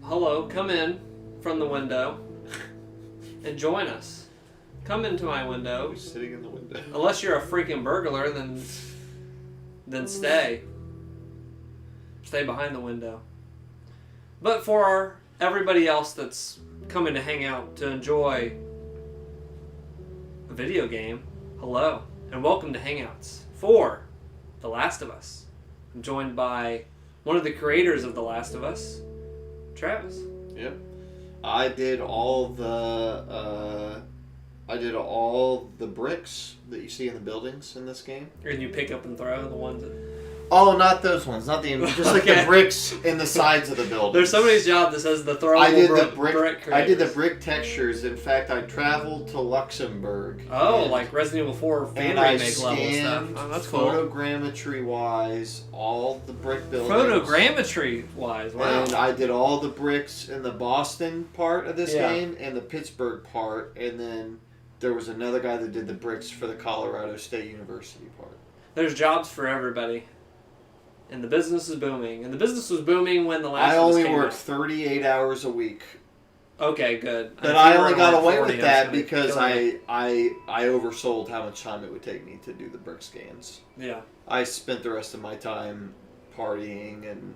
Hello, come in from the window and join us. Come into my window. Who's sitting in the window? Unless you're a freaking burglar, then stay. Stay behind the window. But for everybody else that's coming to hang out to enjoy a video game, hello and welcome to Hangouts for The Last of Us. I'm joined by one of the creators of The Last of Us, Travis. Yep. I did all the bricks that you see in the buildings in this game. And you pick up and throw the ones that... Oh, not those ones. Not the just like the bricks in the sides of the buildings. There's somebody's job that says the throwable brick creators. I did the brick textures. In fact, I traveled to Luxembourg. Oh, like Resident Evil 4 fan remake level stuff. Oh, that's cool. Photogrammetry-wise, all the brick buildings. Photogrammetry-wise, wow. And I did all the bricks in the Boston part of this game and the Pittsburgh part, and then there was another guy that did the bricks for the Colorado State University part. There's jobs for everybody. And the business is booming. And the business was booming when The Last I of Us only came worked out. 38 hours a week. Okay, good. But I only got away with that because I oversold how much time it would take me to do the brick scans. Yeah. I spent the rest of my time partying and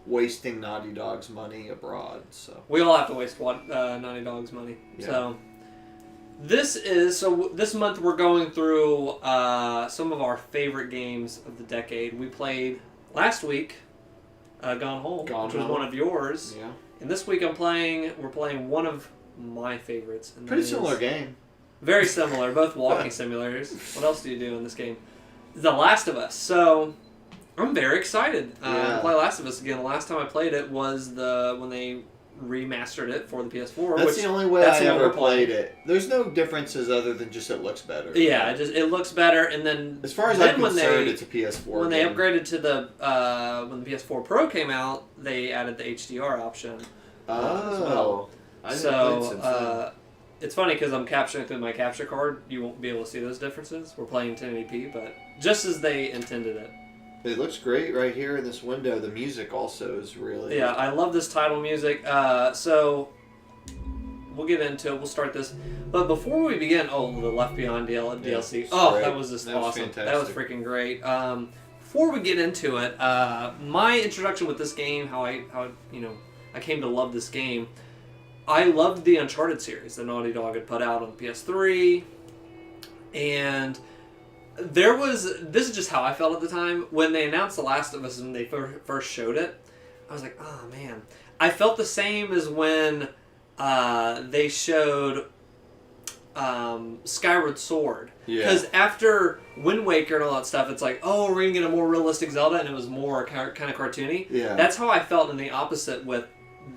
wasting Naughty Dog's money abroad. So we all have to waste Naughty Dog's money. Yeah. So this month we're going through some of our favorite games of the decade. We played last week Gone Home, which was one of yours. Yeah. And this week we're playing one of my favorites. And pretty similar game. Very similar, both walking simulators. What else do you do in this game? The Last of Us. So I'm very excited to play Last of Us again. The last time I played it was when they remastered it for the PS4. That's the only way I ever played it. There's no differences other than just it looks better. Yeah, it looks better, and then as far as I'm concerned, it's a PS4 when they upgraded to the when the PS4 Pro came out, they added the HDR option as well. It's funny because I'm capturing through my capture card. You won't be able to see those differences. We're playing 1080p, but just as they intended it. It looks great right here in this window. The music also is really... Yeah, I love this title music. So, we'll get into it. We'll start this. But before we begin... Oh, the Left Behind DLC. Oh, that was just awesome. That was freaking great. Before we get into it, my introduction with this game, how I came to love this game, I loved the Uncharted series that Naughty Dog had put out on PS3. And... this is just how I felt at the time. When they announced The Last of Us and they first showed it, I was like, oh man. I felt the same as when they showed Skyward Sword. Because after Wind Waker and all that stuff, it's like, oh, we're going to get a more realistic Zelda, and it was more kind of cartoony. Yeah. That's how I felt in the opposite with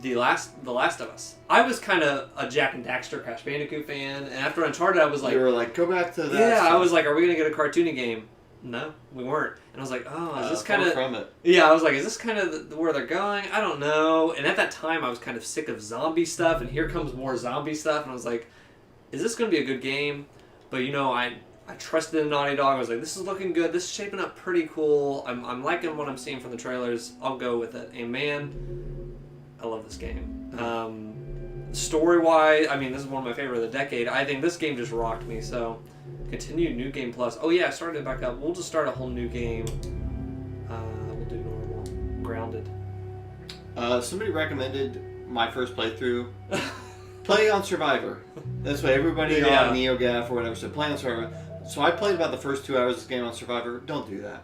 The Last of Us. I was kind of a Jak and Daxter Crash Bandicoot fan, and after Uncharted, I was like... You were like, go back to that stuff. I was like, are we going to get a cartoony game? No, we weren't. And I was like, oh, is this kind of... from it. Yeah, I was like, is this kind of where they're going? I don't know. And at that time, I was kind of sick of zombie stuff, and here comes more zombie stuff, and I was like, is this going to be a good game? But, I trusted in Naughty Dog. I was like, this is looking good. This is shaping up pretty cool. I'm liking what I'm seeing from the trailers. I'll go with it. And man, I love this game. Story-wise, I mean, this is one of my favorite of the decade. I think this game just rocked me. So, continue New Game Plus. Oh yeah, I started it back up. We'll just start a whole new game. We'll do normal. Grounded. Somebody recommended my first playthrough. Play on Survivor. That's what everybody on NeoGAF or whatever said. Play on Survivor. So I played about the first 2 hours of this game on Survivor. Don't do that.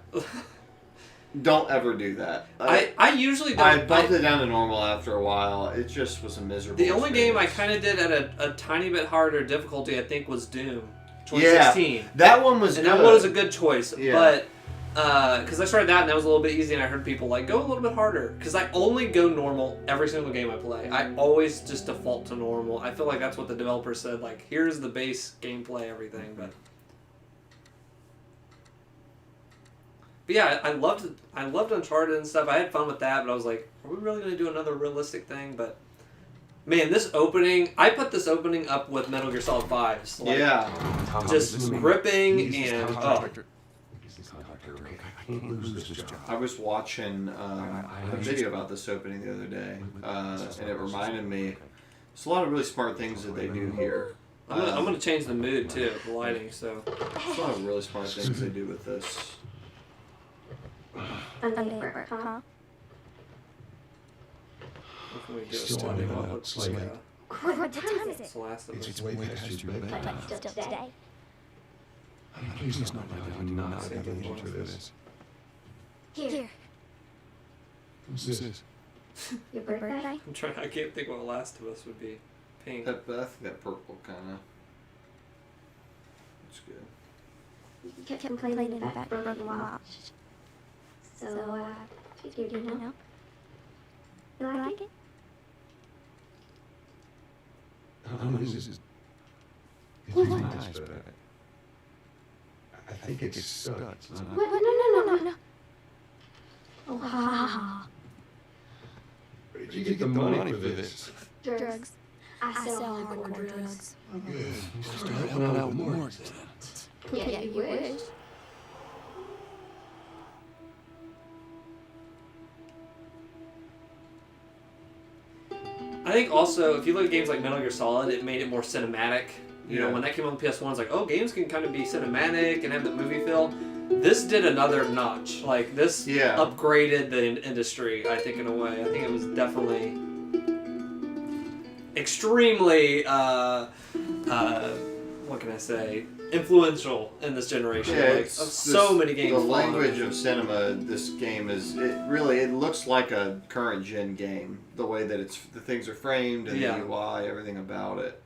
Don't ever do that. I usually don't. I bumped it down to normal after a while. It just was a miserable The only experience. game I kind of did at a tiny bit harder difficulty, I think, was Doom 2016. Yeah, that one was and good. that one was a good choice. Yeah. But, because I started that and that was a little bit easy and I heard people like, go a little bit harder. Because I only go normal every single game I play. I always just default to normal. I feel like that's what the developer said. Like, here's the base gameplay, everything. But yeah, I loved Uncharted and stuff. I had fun with that, but I was like, are we really going to do another realistic thing? But man, this opening, I put this opening up with Metal Gear Solid 5's. Like, yeah. Just gripping and I was watching a video about this opening the other day, and it reminded me. There's a lot of really smart things that they do here. I'm gonna change the mood too, the lighting. So there's a lot of really smart things they do with this. what can we do? Still Starting on off it, with slate. What time is it's it? the last of us. It's way past your bedtime. But still today. Please not get into this. Here. What's this? Your birthday? I'm trying. I can't think what the last of us would be. Pink. I think that purple kind of. It's good. You kept complaining about that broken watch. So, figured, you know. You like it? This is nice, but I think it's stuck. What? No. Oh, ha ha. Where did you get the money for this? Drugs. I sell hardcore drugs. Good. You start helping out more. Yeah, you wish. I think also, if you look at games like Metal Gear Solid, it made it more cinematic. You know, when that came on the PS1, it's like, oh, games can kind of be cinematic and have the movie feel. This did another notch. Like, this upgraded the industry, I think, in a way. I think it was definitely extremely, what can I say, influential in this generation. Yeah, like, so many games. The language of cinema, this game is, it looks like a current gen game. The way that the things are framed and the UI, everything about it.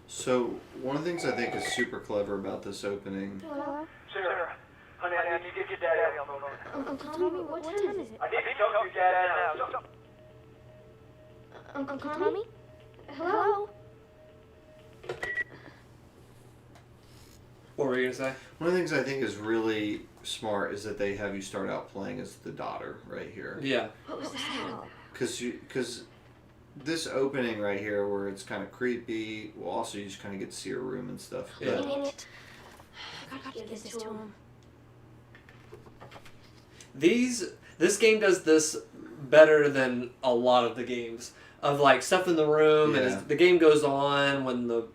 So, one of the things I think is super clever about this opening... Hello? Sarah, honey, I need to get your daddy on the phone. Uncle Tommy, what time is it? I need to talk to your dad now. Uncle Tommy? Hello? What were you going to say? One of the things I think is really smart is that they have you start out playing as the daughter right here. Yeah. What was that? Because this opening right here where it's kind of creepy, well, also you just kind of get to see her room and stuff. Yeah. But Dang it. I forgot to give this to him. This game does this better than a lot of the games of like stuff in the room, and as the game goes on, when the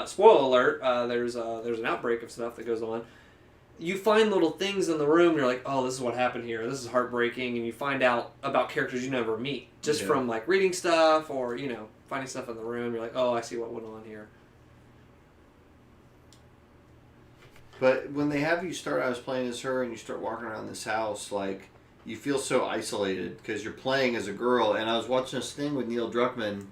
spoiler alert, there's an outbreak of stuff that goes on. You find little things in the room, and you're like, oh, this is what happened here. This is heartbreaking, and you find out about characters you never meet just from like reading stuff or finding stuff in the room. You're like, oh, I see what went on here. But when they have you start out as playing as her and you start walking around this house, like, you feel so isolated because you're playing as a girl. And I was watching this thing with Neil Druckmann,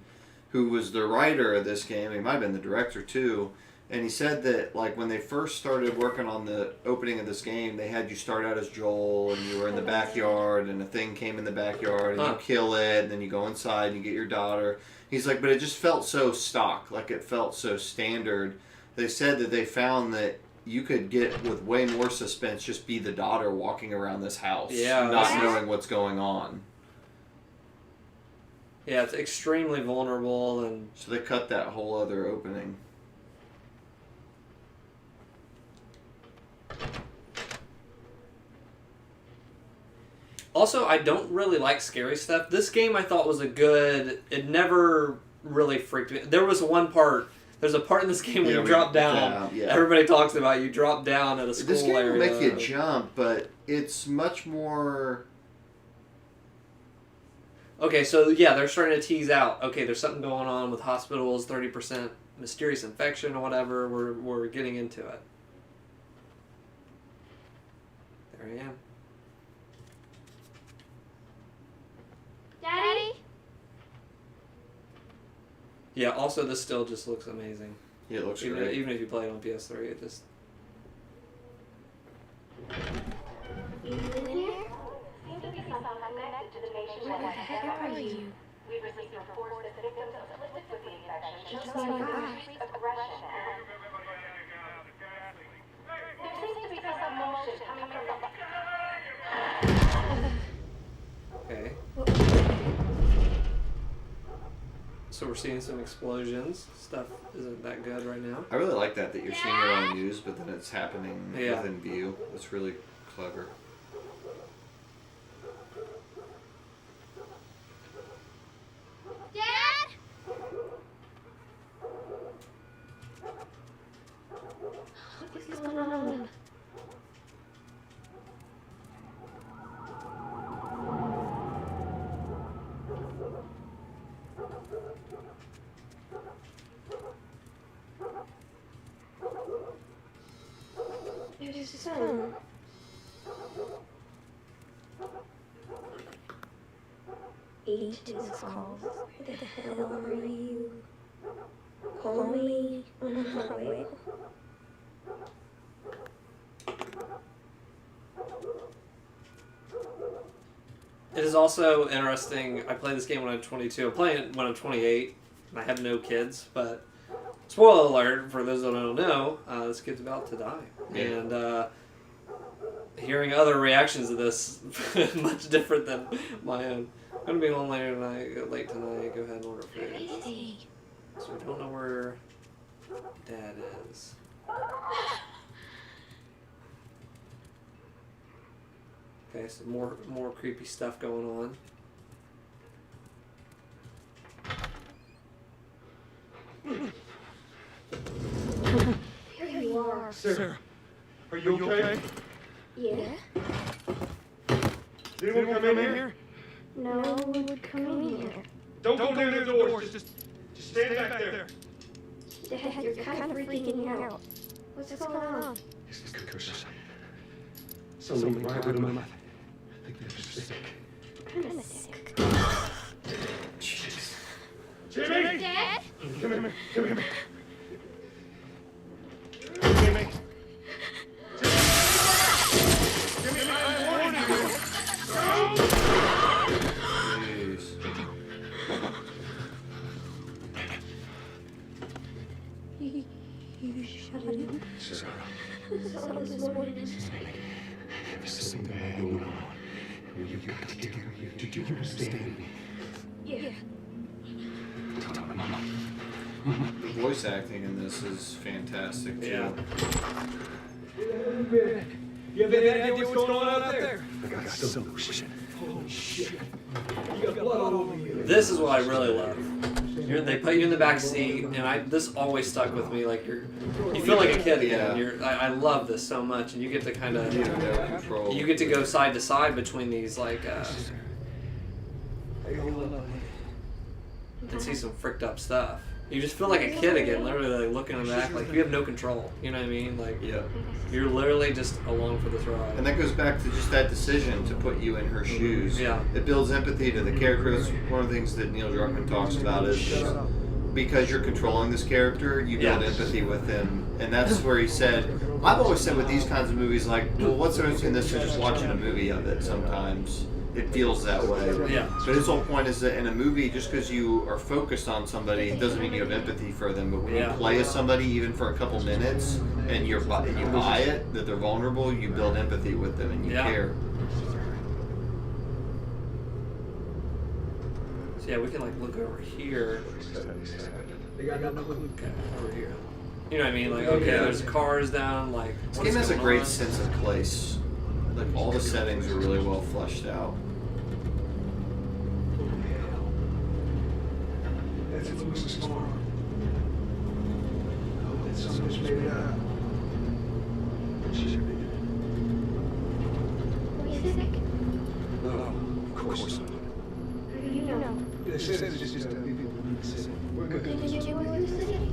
who was the writer of this game. He might have been the director too. And he said that, like, when they first started working on the opening of this game, they had you start out as Joel, and you were in the backyard, and a thing came in the backyard, and you kill it, and then you go inside, and you get your daughter. He's like, but it just felt so stock, like it felt so standard. They said that they found that you could get, with way more suspense, just be the daughter walking around this house, not knowing what's going on. Yeah, it's extremely vulnerable and... So they cut that whole other opening. Also, I don't really like scary stuff. This game I thought was a good... It never really freaked me. There was one part... There's a part in this game where you drop down. Yeah. Everybody talks about you drop down at a school area. This game area. will make you jump, but it's much more... Okay, so yeah, they're starting to tease out. Okay, there's something going on with hospitals, 30% mysterious infection or whatever. We're getting into it. There I am. Daddy? Yeah, also this still just looks amazing. Yeah, it looks even, great. Even if you play it on PS3, it just... You in here? Seems to be somehow connected to the patient Where the heck are you? We've received reports that the victims afflicted with the infection Just show like signs of I. increased aggression and there seems to be some commotion coming from the... Okay. So we're seeing some explosions. Stuff isn't that good right now. I really like that you're seeing it on news, but then it's happening Yeah. within view. It's really clever. Dad? What's going on? There's a son. Agent calls. Where the hell are you? Call me on my way. It is also interesting. I played this game when I'm 22. I'm playing it when I'm 28. And I have no kids, but spoiler alert for those that don't know, this kid's about to die. Yeah. And hearing other reactions to this, much different than my own. I'm gonna be home later tonight, late tonight. Go ahead and order food. Where is he? So we don't know where Dad is. Okay, so more creepy stuff going on. Here you are. Sarah, are you okay? Yeah? Did anyone come in here? No one would come in here. Don't go near the doors. Just stand back there. Dad, you're kind of freaking me out. What's going on? It's the cookers. Something right with them. I think they're sick. Kind of sick. Jeez. Jimmy! Dad? Come here. Jimmy! Jimmy, I warned you! Jeez. You shut him. Sarah, So this morning. there's something bad going on. You've got to get her. Do you understand me? Yeah. Tell my mama. The voice acting in this is fantastic too. Yeah. You have any idea what's going on out there? I got a solution. Holy shit. You got blood all over you. This is what I really love. They put you in the back seat, and this always stuck with me. Like you feel like a kid again. Yeah. I love this so much, and you get to kind of, You have no control. you get to go side to side between these and see some fricked up stuff. You just feel like a kid again, literally like looking back, like you have no control. You know what I mean? Like Yeah. you're literally just along for this ride. And that goes back to just that decision to put you in her shoes. Yeah. It builds empathy to the character. That's one of the things that Neil Druckmann talks about is because you're controlling this character, you build Yeah. empathy with him. And that's where he said, I've always said with these kinds of movies, like, well, what's the difference in this and just watching a movie of it sometimes? It feels that way. Yeah. But his whole point is that in a movie, just because you are focused on somebody, it doesn't mean you have empathy for them. But when Yeah. you play as somebody, even for a couple minutes, and you buy it, that they're vulnerable, you build empathy with them and you Yeah. care. So yeah, we can like look over here. They got no clue. Okay, over here. You know what I mean? Like, okay, there's cars down. Like, This game has a great sense of place. Like all the settings are really well fleshed out. That's Lewis's farm. I hope that someone just made it out. She should be dead. Were you sick? No, of course not. How do you know? They said it's just people in the city. We're good. Did you work with the city?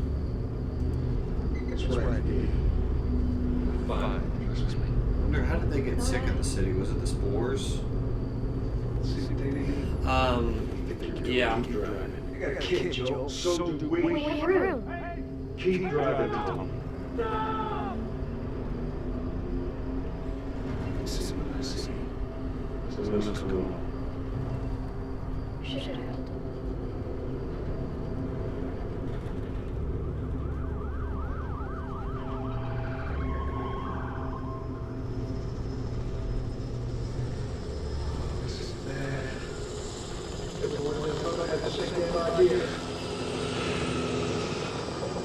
That's right, yeah. Fine. Trust me. I wonder how did they get sick in the city? Was it the spores? See what they need. Yeah. Keep driving. You got a kid, Joel. So do we. Wait, your room. Keep driving, Tom. This is what I see. So let's go. Should have. This is bad. Everyone in the photo had the same damn idea.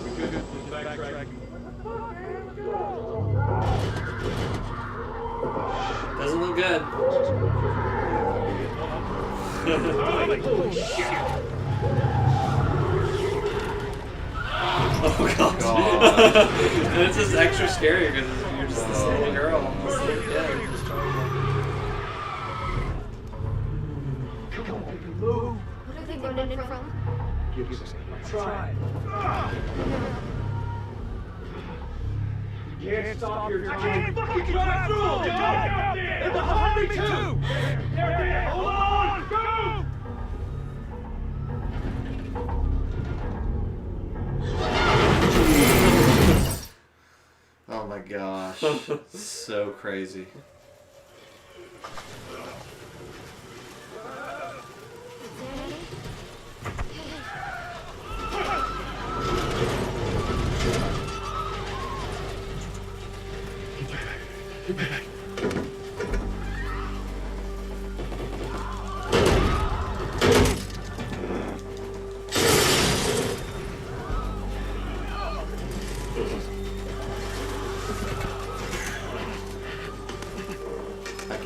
We good? Backtrack. Doesn't look good. Holy shit! Oh god. And it's just extra scary because you're just this little girl, this little kid. Come on, baby, move. What are they running from? Give us a try. You can't stop your time. I can't fucking drive through them! They're behind me too! There, hold on! Go! Oh my gosh. So crazy. I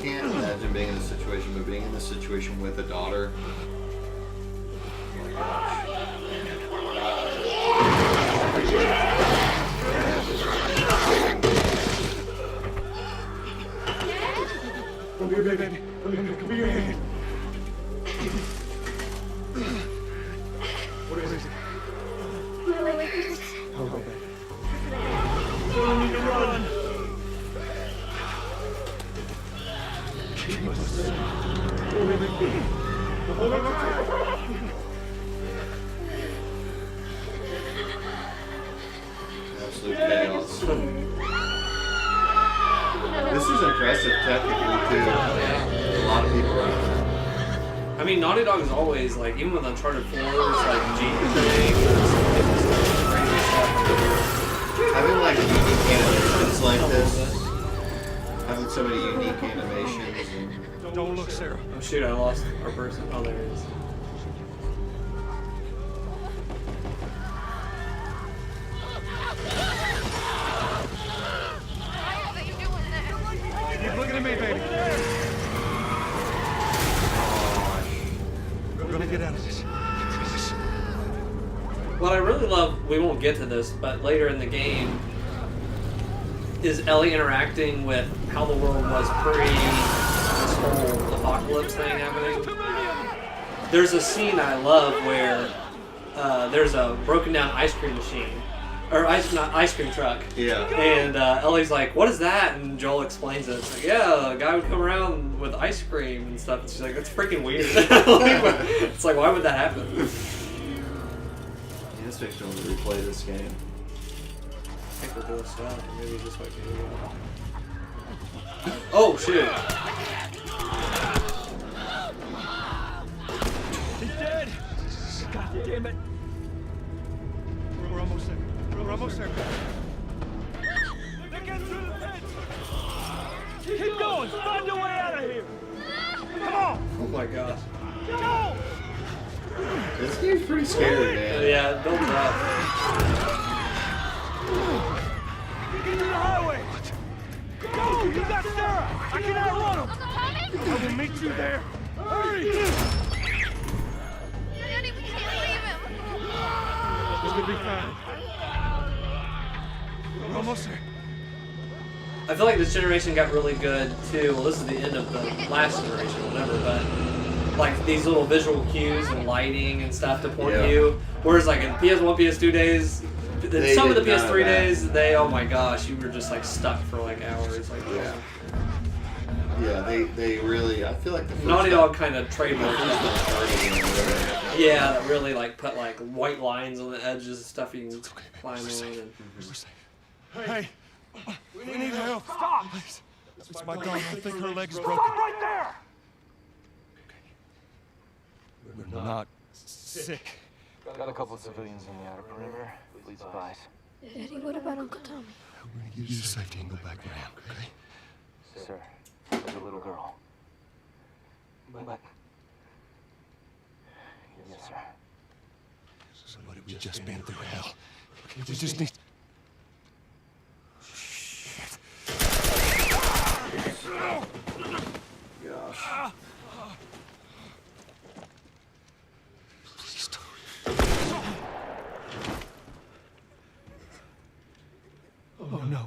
can't imagine being in this situation, but being in this situation with a daughter. Oh my gosh. Come here, baby. Come here. What is it? My legs. Oh, baby. You don't need to run. Keep us. Hold on tight. Absolute chaos. This is impressive technically too. A lot of people are. I mean, Naughty Dog is always like, even with Uncharted 4, like genius things, crazy stuff. Having like unique animations like this, having so many unique animations. And Don't look, Sarah. Oh shoot, I lost our person. Oh, there it is. Keep looking at me, baby. We're gonna get out of this. What I really love, we won't get to this, but later in the game, is Ellie interacting with how the world was pre this whole apocalypse thing happening. There's a scene I love where there's a broken down ice cream machine. Or ice cream truck. yeah. And Ellie's like, what is that? And Joel explains it. It's like, yeah, a guy would come around with ice cream and stuff. And she's like, that's freaking weird. It's like, why would that happen? Yeah, this makes me want to replay this game. I think we'll do a stop. Maybe just like oh, shoot. He's dead. God damn it. We're almost there. We're almost there. They're getting through the fence. Keep going. Find a way out of here. Come on. Oh my gosh. Go. This game's pretty scary, man. Yeah, it builds up. Get to the highway! Go! You got Sarah! I can outrun him! I will meet you there! Hurry! Daddy, we can't leave him. It's gonna be fine. We're almost there. I feel like this generation got really good too. Well, this is the end of the last generation, whatever, but like these little visual cues and lighting and stuff to point you. Whereas like in PS1, PS2 days, some of the PS3 days, oh my gosh, you were just like stuck for like hours. Like, yeah, they really. I feel like the first Naughty Dog kind of trademarked that. Yeah, that really like put like white lines on the edges and stuff you can climb on. And... Hey, we need help. Stop! Please. It's my daughter. I think her leg's broken. Stop right there! We're not sick. Got a couple of civilians in the outer perimeter. Please advise. Daddy, what about Uncle Tommy? We're gonna use the safety and go back around, okay? Sir, there's a little girl. But... Yes, sir. Somebody, we just been through hell. We just need... Gosh. Please don't. Oh no.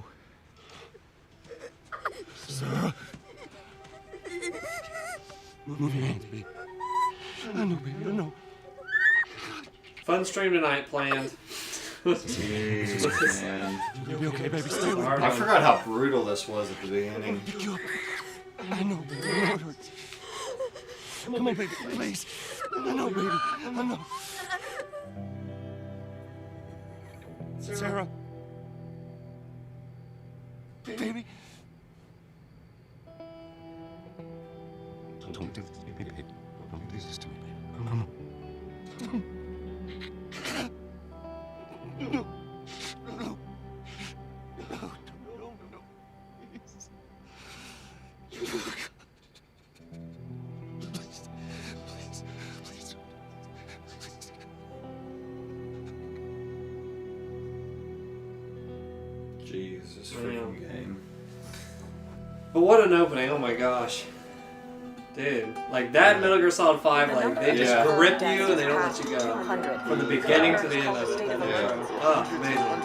Sarah. Move your hands, baby. I know, baby, I know. Fun stream tonight planned. Jeez, man. You'll be okay, baby. Stay with me. I forgot how brutal this was at the beginning. Pick you up. I know, baby. I know it hurts. Come on, baby, please. I know, baby. I know. Sarah. Baby. Don't do this to me, baby. Don't do this to me, baby. Come on. No. No. No. No. Please. Please. Jesus, freaking game. But what an opening! Oh my gosh, dude! Like that Metal Gear Solid 5, like they just grip you and they don't let you go from the beginning to the end of it. Oh, amazing!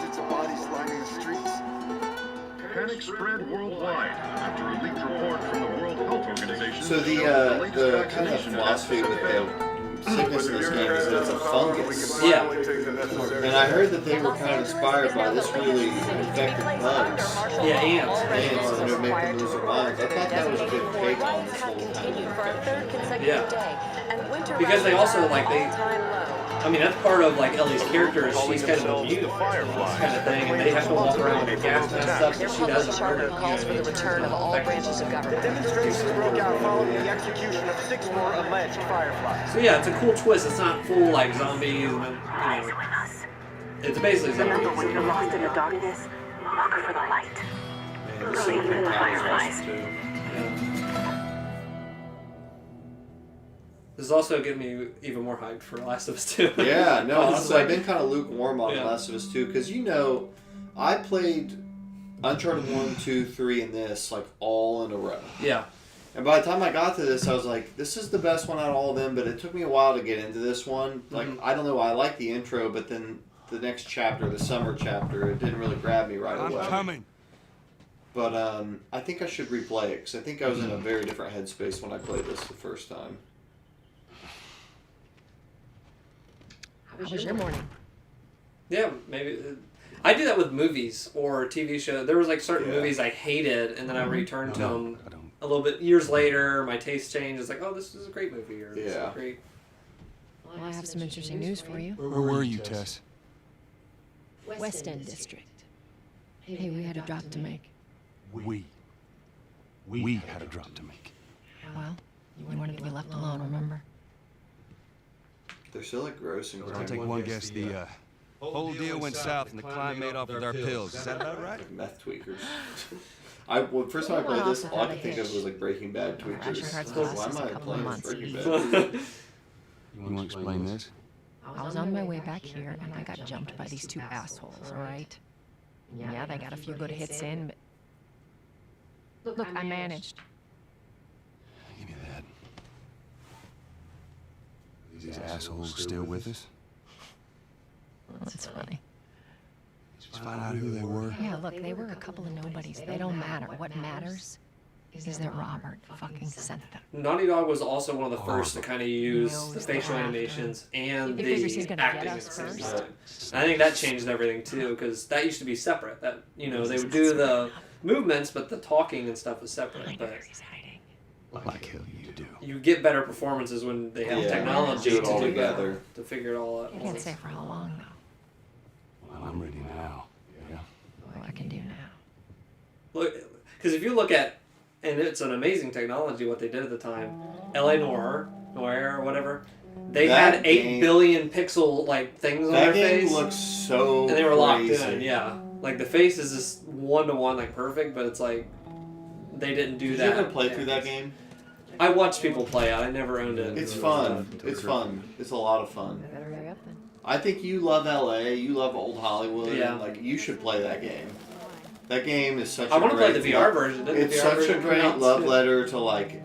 Panic spread worldwide after a leaked report from the World Health Organization. So the kind of philosophy with the sickness in this game is that it's a fungus. Yeah. And I heard that they were kind of inspired by this really infected bugs. Yeah, ants. Ants, and they're making lose their minds. I thought that was a good take on this whole kind of infection. Yeah. Because they also I mean, that's part of like Ellie's character is she's kind of immune to this kind of thing, and they have to walk around with gas mask stuff that she doesn't. calls for the return of all branches of government. Demonstrations broke out following the execution of 6 more alleged Fireflies. So yeah, it's a cool twist. It's not full like zombies, and it's basically zombies. Remember when you're lost in the darkness? Look for the light. Man, this Believe in the Fireflies. This is also getting me even more hyped for Last of Us 2. Yeah, no, Honestly. I've been kind of lukewarm on Last of Us 2 because I played Uncharted 1, 2, 3, and this like all in a row. Yeah. And by the time I got to this, I was like, this is the best one out of all of them, but it took me a while to get into this one. Like, I don't know, I like the intro, but then the next chapter, the summer chapter, it didn't really grab me right away. I'm coming. But I think I should replay it because I think I was in a very different headspace when I played this the first time. How was your morning? Yeah, maybe. I do that with movies or TV shows. There was like certain movies I hated, and then I returned to them a little bit years later. My taste changed. It's like, oh, this is a great movie, or this is great. Well, I have some interesting news for you. Where were you, Tess? West End District. Hey, we had a drop to make. We had a drop to make. Well, you wanted to be left alone, remember? They're still like gross and I'll take one guess. The whole deal went south and the client made off with our pills. Is that about right? Like meth tweakers. First time I played this, all I could think of was like Breaking Bad tweakers. I was like, why am I playing this Breaking Bad? You want to explain this? I was on my way back here, and I got jumped by these two assholes, all right? Yeah, they got a few good hits in, but... Look, I managed. Give me that. Are these assholes still with us? That's funny. Just find out who they were. Yeah, look, they were a couple of nobodies. They don't matter. What matters is that Robert fucking sent them. Naughty Dog was also one of the first to kind of use the facial animations and He figures he's the gonna acting get at us the same first. time. And I think that changed everything too, because that used to be separate. That they would do the movements, but the talking and stuff was separate. But Like hell you do. you get better performances when they have technology do it all to together. to figure it all out. I can't say for how long, though. Well, I'm ready now. Yeah. What I can do now. Look, because if you look at, and it's an amazing technology what they did at the time, L.A. Noire or whatever, they That had 8 game- billion pixel like things on That their game face, looks so and they were crazy. locked in. Yeah, like the face is just 1-to-1 like perfect, but it's like they didn't do Did that. you ever play through that game? I watched people play it. I never owned it. It's fun. It's fun. It's a lot of fun. I better hurry up then. I think you love LA. You love old Hollywood. Yeah. And, like, you should play that game. That game is such. I want to play great the VR version. Didn't It's the VR such a version great come out love soon? letter to like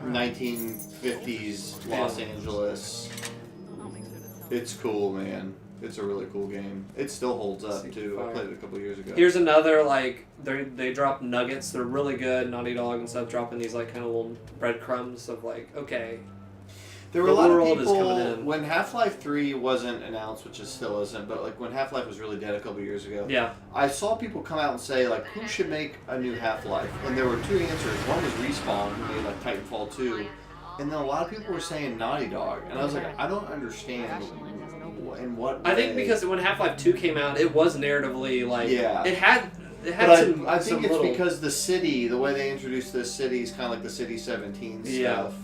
1950s Los Angeles. It's cool, man. It's a really cool game. It still holds up too. I played it a couple years ago. Here's another like they drop nuggets. They're really good. Naughty Dog and stuff dropping these like kind of little breadcrumbs of like okay. There were a The lot of world is people coming in. when Half-Life 3 wasn't announced, which it still isn't, but like when Half-Life was really dead a couple years ago. Yeah. I saw people come out and say like, who should make a new Half-Life? And there were two answers. One was Respawn, who made like Titanfall 2, and then a lot of people were saying Naughty Dog, and I was like, I don't understand in what way. I think because when Half-Life 2 came out, it was narratively like Yeah. it had But some. I think some it's little, because the city, the way they introduced this city is kind of like the City 17 Yeah. stuff.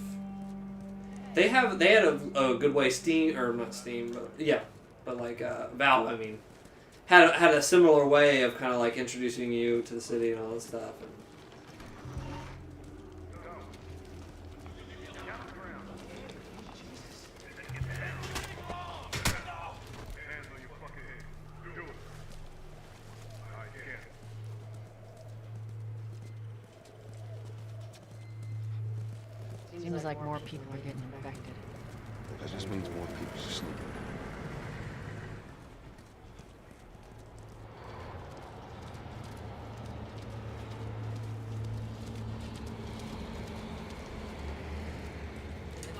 they had a good way Steam or not Steam but yeah but like Valve had a similar way of kind of like introducing you to the city and all that stuff. And, Seems like more people are getting infected. That just means more people's asleep.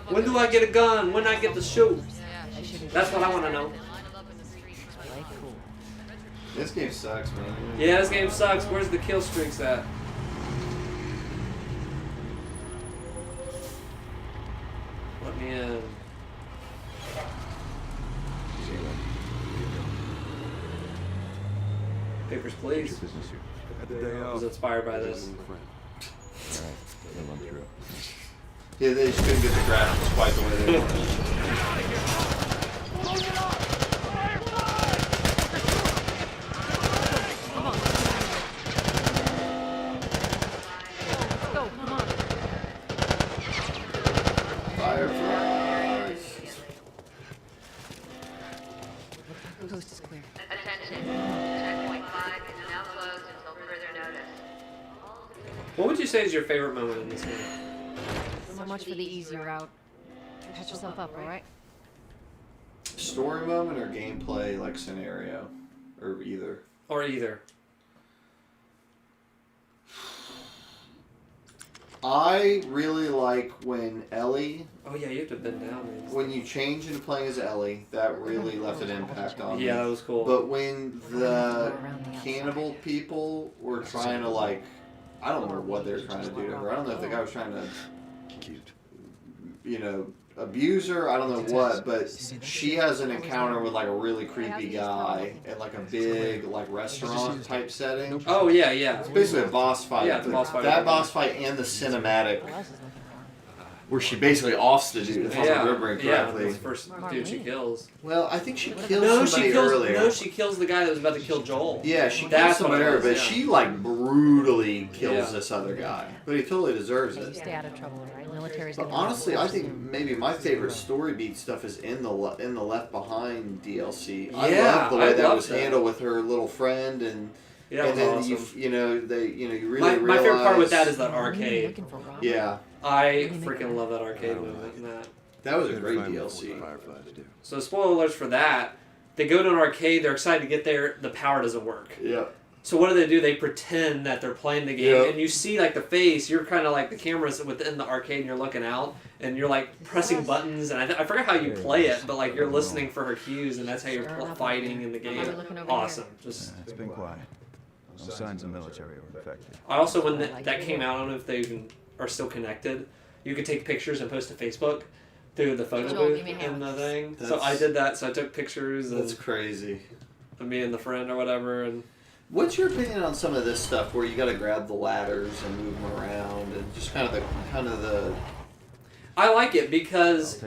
when do I get a gun? When I get to shoot? That's what I want to know. Play cool. This game sucks, man. Yeah, this game sucks. Where's the kill streaks at? Let me in. Papers, please. Business here. Had the day I off. was inspired by this. Yeah, they just couldn't get the graphics quite the way they wanted. Go, come on. Fireflies. The coast is clear. Attention. Checkpoint 5 is now closed until further notice. What would you say is your favorite moment in this game? So much for the easy route. Catch yourself up, all right? Story moment or gameplay like scenario, or either. Or either. I really like when Ellie, Oh yeah, you have to bend down. when you change into playing as Ellie, that really left an impact on me. Yeah, that was cool. But when the cannibal people were trying to like, I don't know what they were trying to do to her. I don't know if the guy was trying to, you know, abuse her. I don't know what, but she has an encounter with like a really creepy guy at like a big like restaurant type setting. Oh yeah, yeah. It's basically a boss fight. Yeah, it's a but boss fight. That boss fight and the cinematic where she basically offs the dude, if I'm remembering correctly. That's the first dude she kills. Well, I think she kills somebody earlier. No, she kills the guy that was about to kill Joel. Yeah, she kills somebody earlier, but she like brutally kills this other guy. But he totally deserves it. Stay out of trouble, right? Military's But honestly, I think maybe my favorite story beat stuff is in the Left Behind DLC. I love the way that was handled with her little friend and. Yeah, and then awesome. you really my realize. favorite part with that is that arcade. Yeah. I freaking love that arcade moment in that. That was a great DLC. So spoiler alerts for that. They go to an arcade, they're excited to get there, the power doesn't work. Yeah. So what do? They pretend that they're playing the game, and you see like the face, you're kind of like the camera's within the arcade and you're looking out, and you're like pressing buttons, and I forgot how you play it, but like you're listening for her cues, and that's how you're fighting in the game. Awesome. Just It's been quiet. No signs of military or infected. I also, when that came out, I don't know if they even are still connected. You could take pictures and post to Facebook through the photo booth and the thing. So I did that. So I took pictures. That's crazy. Of me and the friend or whatever. And what's your opinion on some of this stuff where you got to grab the ladders and move them around and just kind of the. I like it because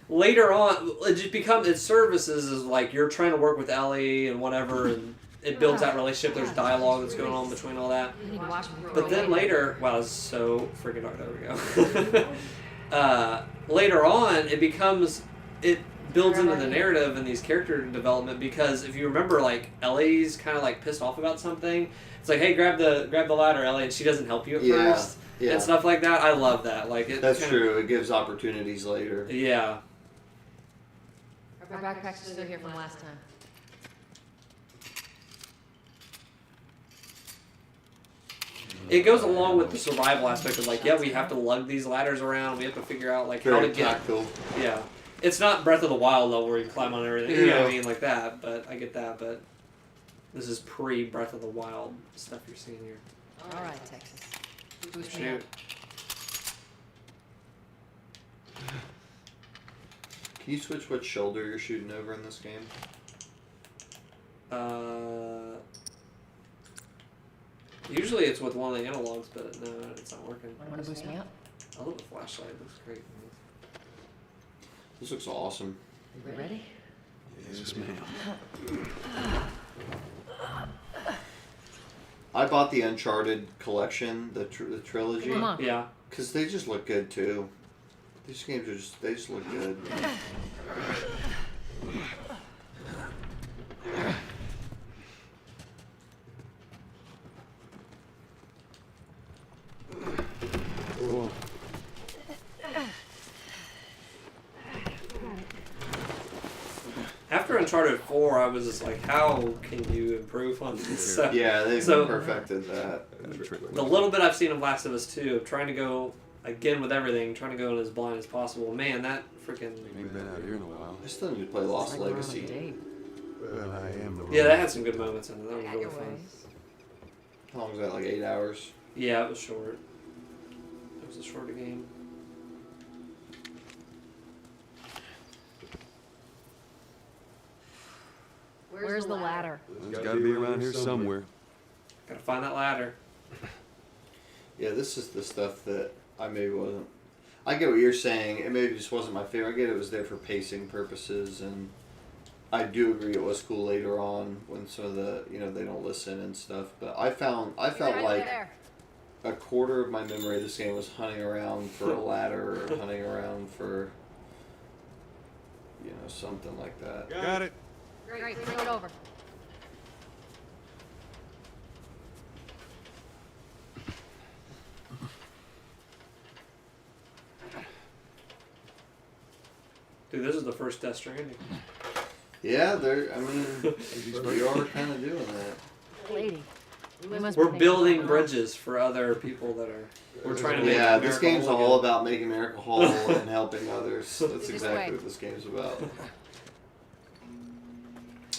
later on it services is like you're trying to work with Ellie and whatever and. It builds that relationship. There's dialogue that's going on between all that. But then later, wow, it's so freaking dark. There we go. Later on, it builds into the narrative and these character development because if you remember, like Ellie's kind of like pissed off about something. It's like, hey, grab the ladder, Ellie, and she doesn't help you at first and stuff like that. I love that. Like that's true. It gives opportunities later. Yeah. Our backpacks are still here from last time. It goes along with the survival aspect of like, we have to lug these ladders around. We have to figure out like how to get. Tactical. Yeah, it's not Breath of the Wild though, where you climb on everything. You know what I mean, like that. But I get that. But this is pre Breath of the Wild stuff you're seeing here. All right, Texas. Shoot. Can you switch what shoulder you're shooting over in this game? Usually it's with one of the analogs, but no, it's not working. Want to boost me up? I love the flashlight. It looks great. This looks awesome. You ready? Yes, ma'am. I bought the Uncharted collection, the trilogy. Come on. Yeah. Because they just look good too. These games they just look good. Cool. After Uncharted 4, I was just like, how can you improve on this? Yeah, they've perfected that. The little bit I've seen of Last of Us 2, of trying to go, again with everything, trying to go in as blind as possible, man, that freaking... Ain't been out here in a while. I still need to play Lost Legacy. Well, I am the Yeah, that had some good moments in it. That was really fun. How long was that, like 8 hours? Yeah, it was short. It was a shorter game. Where's the ladder? It's got to be around here somewhere. Gotta find that ladder. Yeah, this is the stuff that I maybe wasn't... I get what you're saying. It maybe just wasn't my favorite. I get it was there for pacing purposes, and I do agree it was cool later on when some of the, they don't listen and stuff. But I felt like a quarter of my memory of this game was hunting around for a ladder or hunting around for, something like that. Got it. Great, bring it over. Dude, this is the first Death Stranding. Yeah, we are kind of doing that. Lady. We're building bridges for other people that are... We're trying to make America this game's whole all again. about making America whole and helping others. That's exactly what this game's about.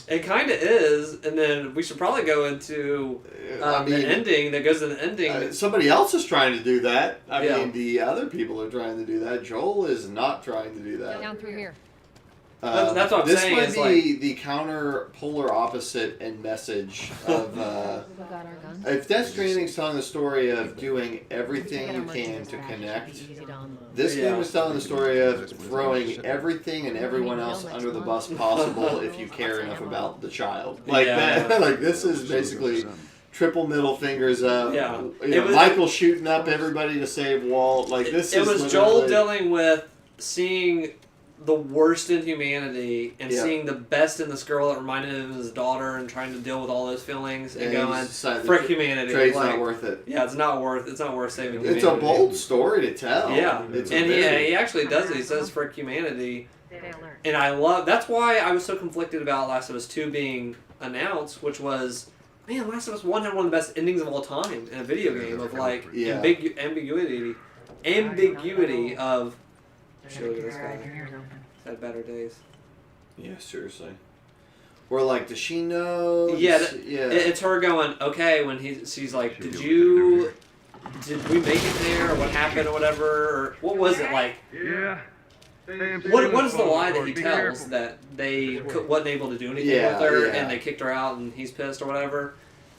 It kind of is, and then we should probably go into the ending that goes to the ending. Somebody else is trying to do that. I mean, the other people are trying to do that. Joel is not trying to do that. Down through here. That's what I'm this saying. This might be the counter polar opposite and message of. If Death Stranding's telling the story of doing everything you can to connect, this game is telling the story of throwing everything and everyone else under the bus possible if you care enough about the child. Like that. Like this is basically triple middle fingers up. Yeah. You know, Michael shooting up everybody to save Walt. Like this. It was Joel dealing with seeing the worst in humanity and seeing the best in this girl that reminded him of his daughter and trying to deal with all those feelings and going, frick humanity. Trade's not worth it. Yeah, it's not worth saving humanity. It's a bold story to tell. Yeah. He actually does it. He says frick humanity. And I love, that's why I was so conflicted about Last of Us 2 being announced, which was, man, Last of Us 1 had one of the best endings of all time in a video game of like ambiguity of, show you this guy. He's had better days. Yeah, seriously. Or like, does she know? Yeah, it's her going, okay, when she's like, did we make it there, or what happened, or whatever, or what was it like? Yeah. What is the lie that he tells that they wasn't able to do anything with her and they kicked her out and he's pissed or whatever?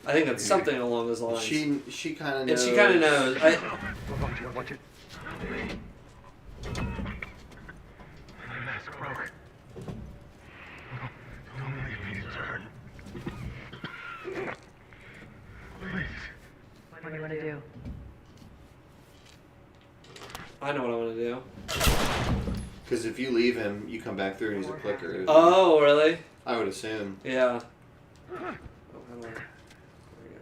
I think that's something along those lines. She kind of knows. And she kind of knows. Watch it. My mask broke. Don't leave me to turn. Please. What do you want to do? I know what I want to do. Because if you leave him, you come back through and he's a clicker. Oh, really? I would assume. Yeah. Oh, how do I... There we go.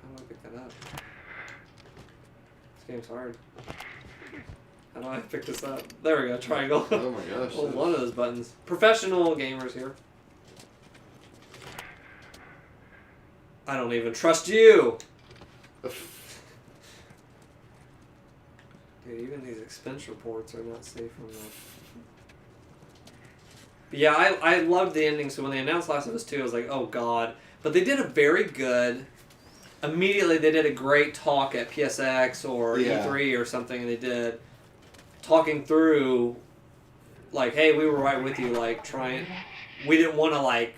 How do I pick that up? This game's hard. How do I pick this up? There we go, triangle. Oh my gosh. Oh, one of those buttons. Professional gamers here. I don't even trust you! Dude, even these expense reports are not safe from that. But yeah, I loved the ending, so when they announced Last of Us 2, I was like, oh god. But they did a very good... Immediately, they did a great talk at PSX or E3 or something, and they did... Talking through, like, hey, we were right with you, like, trying... We didn't want to, like...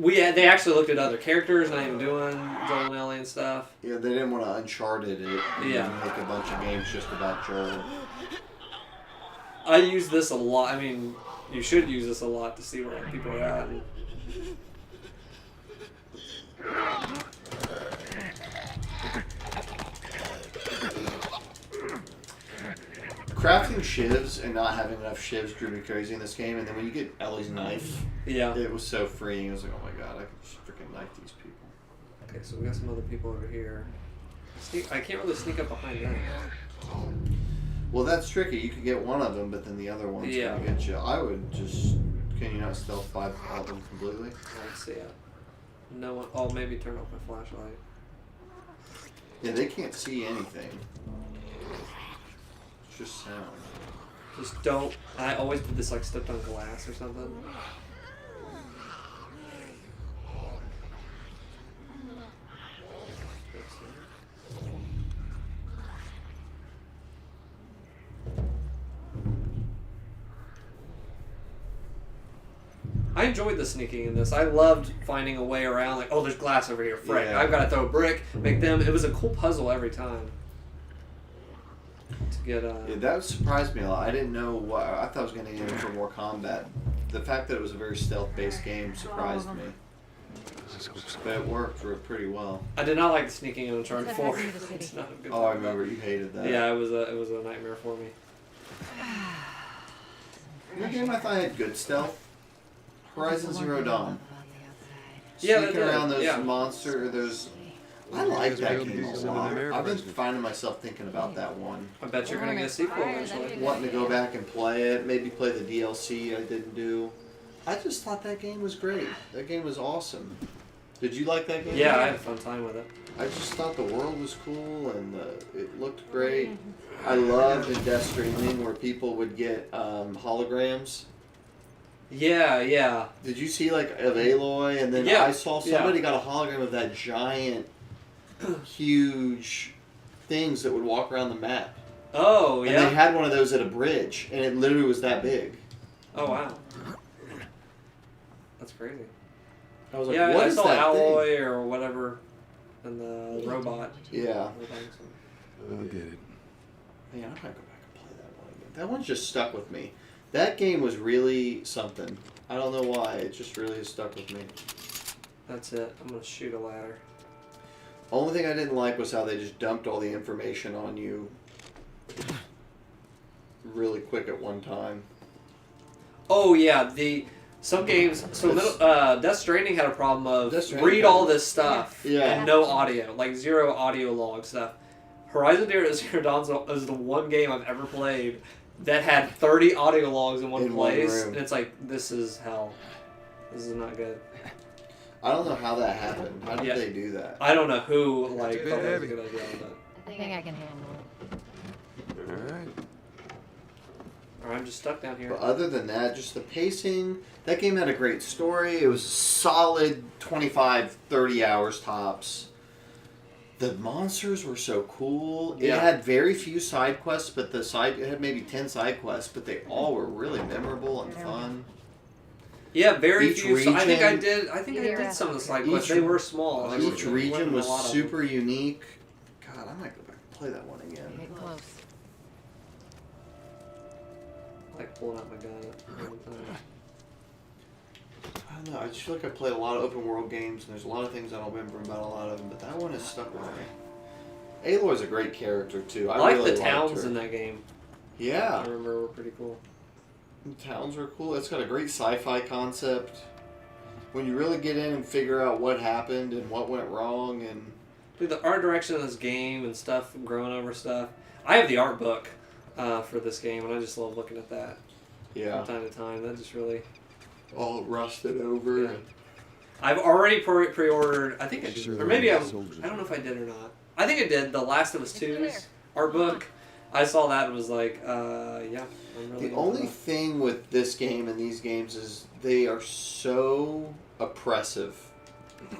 They actually looked at other characters, not even doing Joel and Ellie and stuff. Yeah, they didn't want to Uncharted it and make a bunch of games just about Joel. I use this a lot. I mean, you should use this a lot to see where people are at. Crafting shivs and not having enough shivs drove me crazy in this game, and then when you get Ellie's knife, it was so freeing. I was like, oh my god, I can just freaking knife these people. Okay, so we got some other people over here. I can't really sneak up behind them. Well, that's tricky. You could get one of them, but then the other one's gonna get you. I would just... Can you not stealth 5 of them completely? Let's see. No one... Oh, maybe turn off my flashlight. Yeah, they can't see anything. It's just sound. Just don't... I always did this like stepped on glass or something. I enjoyed the sneaking in this. I loved finding a way around, like, oh, there's glass over here. Frick, I've got to throw a brick, make them. It was a cool puzzle every time. To get yeah, that surprised me a lot. I didn't know what... I thought I was going to get in for more combat. The fact that it was a very stealth-based game surprised me. But it worked pretty well. I did not like the sneaking in Uncharted 4. It's not a good I remember you hated that. Yeah, it was a nightmare for me. Your game I thought had good stealth. Horizon Zero Dawn. Yeah, sneaking around those monsters. I like that game a lot. I've been finding myself thinking about that one. I bet you're gonna get a sequel eventually. Wanting to go back and play it, maybe play the DLC I didn't do. I just thought that game was great. That game was awesome. Did you like that game? Yeah, I had a fun time with it. I just thought the world was cool and it looked great. I loved in Death Stranding where people would get holograms. Yeah, yeah. Did you see like of Aloy? And then I saw somebody got a hologram of that giant, huge things that would walk around the map. Oh, And yeah. they had one of those at a bridge, and it literally was that big. Oh, wow. That's crazy. I was like, Yeah, what I is saw that Alloy thing? or whatever, and the robot. Yeah. I did it. Man, I might go back and play that one again. That one's just stuck with me. That game was really something. I don't know why. It just really has stuck with me. That's it. I'm gonna shoot a ladder. Only thing I didn't like was how they just dumped all the information on you really quick at one time. Oh yeah, some games. So Death Stranding had a problem of Death Stranding read all this stuff Yeah. and no audio, like zero audio log stuff. Horizon Zero Dawn is the one game I've ever played that had 30 audio logs in one place, room. and it's like, this is hell. This is not good. I don't know how that happened. How did Yeah. they do that? I don't know who thought that was a good idea on that. I think I can handle it. All right. Or I'm just stuck down here. But other than that, just the pacing. That game had a great story. It was solid 25, 30 hours tops. The monsters were so cool. It Yeah. had very few side quests, but it had maybe 10 side quests, but they all were really memorable and fun. Yeah, very Each few. I think I region- did. I did some of the side quests. They were small. There Each wasn't region a was lot of them. super unique. God, I might go back and play that one again. Get close. Like pulling out my gun at one time. I don't know. I just feel like I played a lot of open world games, and there's a lot of things I don't remember about a lot of them, but that one has stuck with me. Aloy's a great character too. I like really the liked towns her. in that game. Yeah, I remember were pretty cool. the towns were cool. It's got a great sci-fi concept. When you really get in and figure out what happened and what went wrong, and Dude, the art direction of this game and stuff, growing over stuff. I have the art book for this game, and I just love looking at that yeah, from time to time. That just really. all rusted over. Yeah. I've already pre-ordered. I think I did, Sure, or maybe I soldiers. don't know if I did or not. I think I did. The Last of Us 2's art book. I saw that and was like, yeah. I'm really The only thing with this game and these games is they are so oppressive.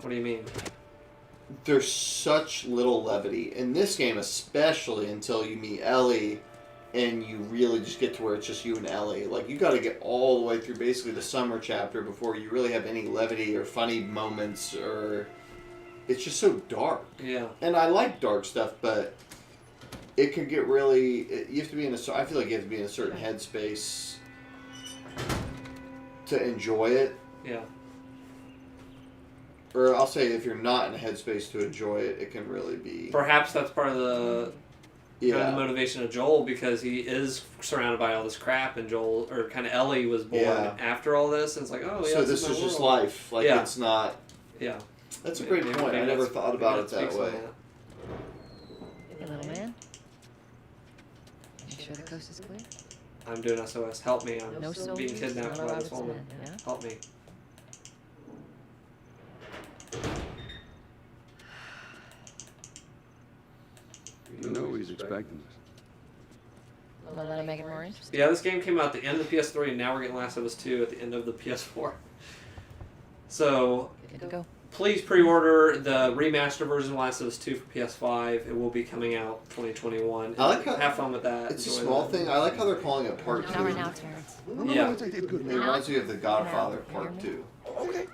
What do you mean? There's such little levity in this game, especially until you meet Ellie, and you really just get to where it's just you and Ellie. Like, you got to get all the way through basically the summer chapter before you really have any levity or funny moments, or it's just so dark. Yeah. And I like dark stuff, but it can get really. You have to be in a. I feel like you have to be in a certain headspace to enjoy it. Yeah. Or I'll say, if you're not in a headspace to enjoy it, it can really be. Perhaps that's part of the kind of Yeah. the motivation of Joel, because he is surrounded by all this crap, and Joel, or kind of Ellie, was born Yeah. after all this, and it's like, oh yeah. So this this is my just world. life. Like, Yeah. it's not. Yeah. That's a great Maybe- point. maybe I never that's- thought maybe about it speaks that on way. that. Hey, little man. You sure the coast is clear? I'm doing SOS. Help me. I'm No being soldiers, kidnapped no by this Robertson woman. men, yeah? Help me. You know he's expecting us. Wanna let him make it more interesting? Yeah, this game came out at the end of the PS3, and now we're getting Last of Us 2 at the end of the PS4. So, Good to go. please pre-order the remastered version of Last of Us 2 for PS5. It will be coming out 2021. I like how- Have fun with that. It's a Enjoy small that. thing. I like how they're calling it Part 2. Not right now, Terrence. Yeah. I did good. It reminds me of The Godfather No. Part 2. Okay.